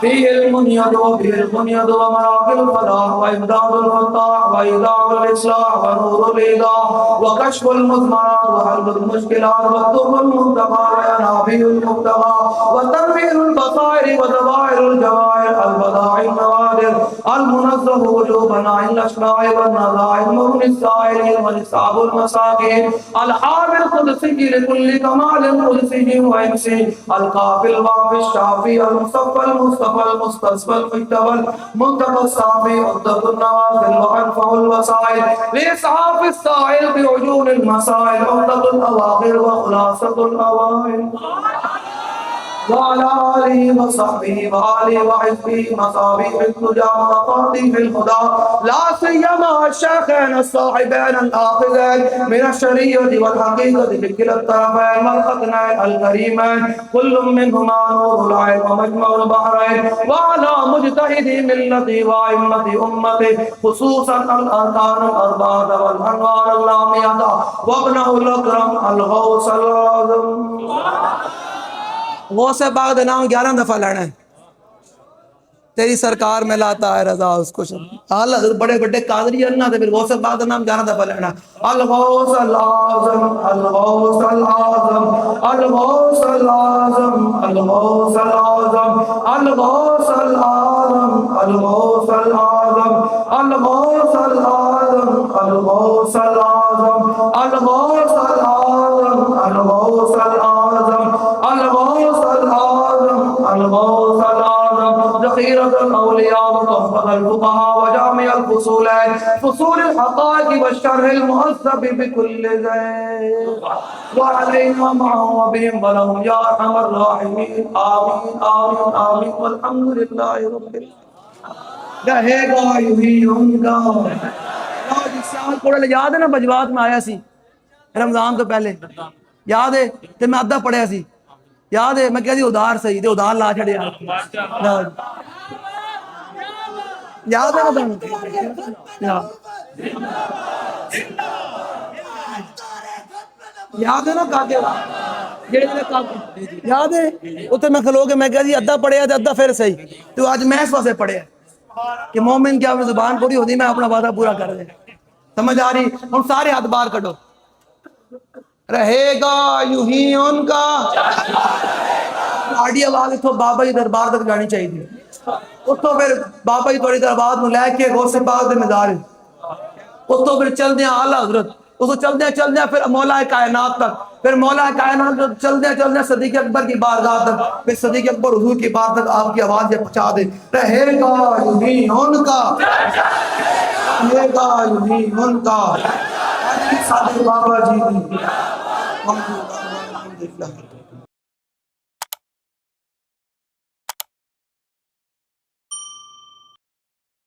فيه المنيد وفيه المنيد ومراقب الفلاح وإمداد الفتاح وإيضاع الإصلاح ونور الإيضاح وكشف المزمرات وحل المشكلات والدر المنتقى وينابيع النبي المبتغى وتنوير البصائر وزوائر الجواهر البضائع النوادر المنزه وجوبا عن الاشراع والنظائر مغني السائلين ونصاب المساكين الحامل القدسي لكل كمال قدسي وانسي القافي الوافي الشافي المصطفى المصطفى المستصفى المجتبى المنتقى الصافي عدة النوازل وانفع الوسائل لاسعاف السائل بعجون المسائل عدة الاواخر وخلاصة الاوائل وعلى آله وصحبه وآله وحزبه مصابيح الهدى ومفاتيح الهدى لا سيما الشيخين الصاحبين الآخذين من الشريعة والحقيقة بكلا الطرفين والختنين الكريمين كل منهما نور العين ومجمع البحرين وعلى مجتهدي ملتي وأئمة أمتي خصوصا الأركان الأربعة والأنوار اللامية وابنه الأكرم الغوث الأعظم. غوث پاک کا نام 11 دفعہ لینا ہے. تیری سرکار میں لاتا ہے رضا اس کو اعلیٰ حضرت بڑے بڑے قادری اللہ تھے. پھر غوث پاک کا نام 11 دفعہ لینا. الغوث العظم الغوث العظم الغوث العظم الغوث العظم الغوث العظم الغوث العظم الغوث العظم الغوث العظم الغوث العظم الغوث العظم الغوث العظم الغوث العظم ذخيرة الأولياء وتحفظ الفقهاء وجامع الفصولين فصول الحقائق والشرح المهذب بكل ذيل وعلينا معهم وبهم ولهم يا أرحم الراحمين آمين آمين آمين والحمد لله رب العالمين. رہے گا یہی ان کا کوڑے یاد ہے نا بجوات میں آیا سی رمضان تو پہلے یاد ہے تے میں ادھا پڑھیا سی یاد ہے میں کہا سی ادھار صحیح تے ادھار لا چھڑیا یاد ہے نا یاد ہے نا کاکے یاد ہے اتنے میں کھلو کے میں کہا جی ادھا پڑھیا تے ادھا پھر صحیح تو آج میں اس واسطے پڑھیا کہ مومن کیا زبان پوری ہوتی میں اپنا وعدہ پورا کر دے. سمجھ آ رہی؟ ہم سارے ہاتھ باہر کٹو. رہے گا یوں ہی ان کا آڈی آواز اتھو بابا جی دربار تک جانی چاہیے تھی. اتھو پھر بابا جی تھوڑی دربار میں لے کے غوث پاک دے مزار اتھو پھر چل دیا اعلیٰ حضرت اس کو چل دیا پھر مولا کائنات تک پھر مولا کائنات چل دیا صدیق اکبر کی بارگاہ تک پھر صدیق اکبر حضور کی بار تک آپ کی آواز یہ پہنچا دے. رہے گا یوں ہی ان کا رہے گا یوں ہی ان کا سادے بابا جی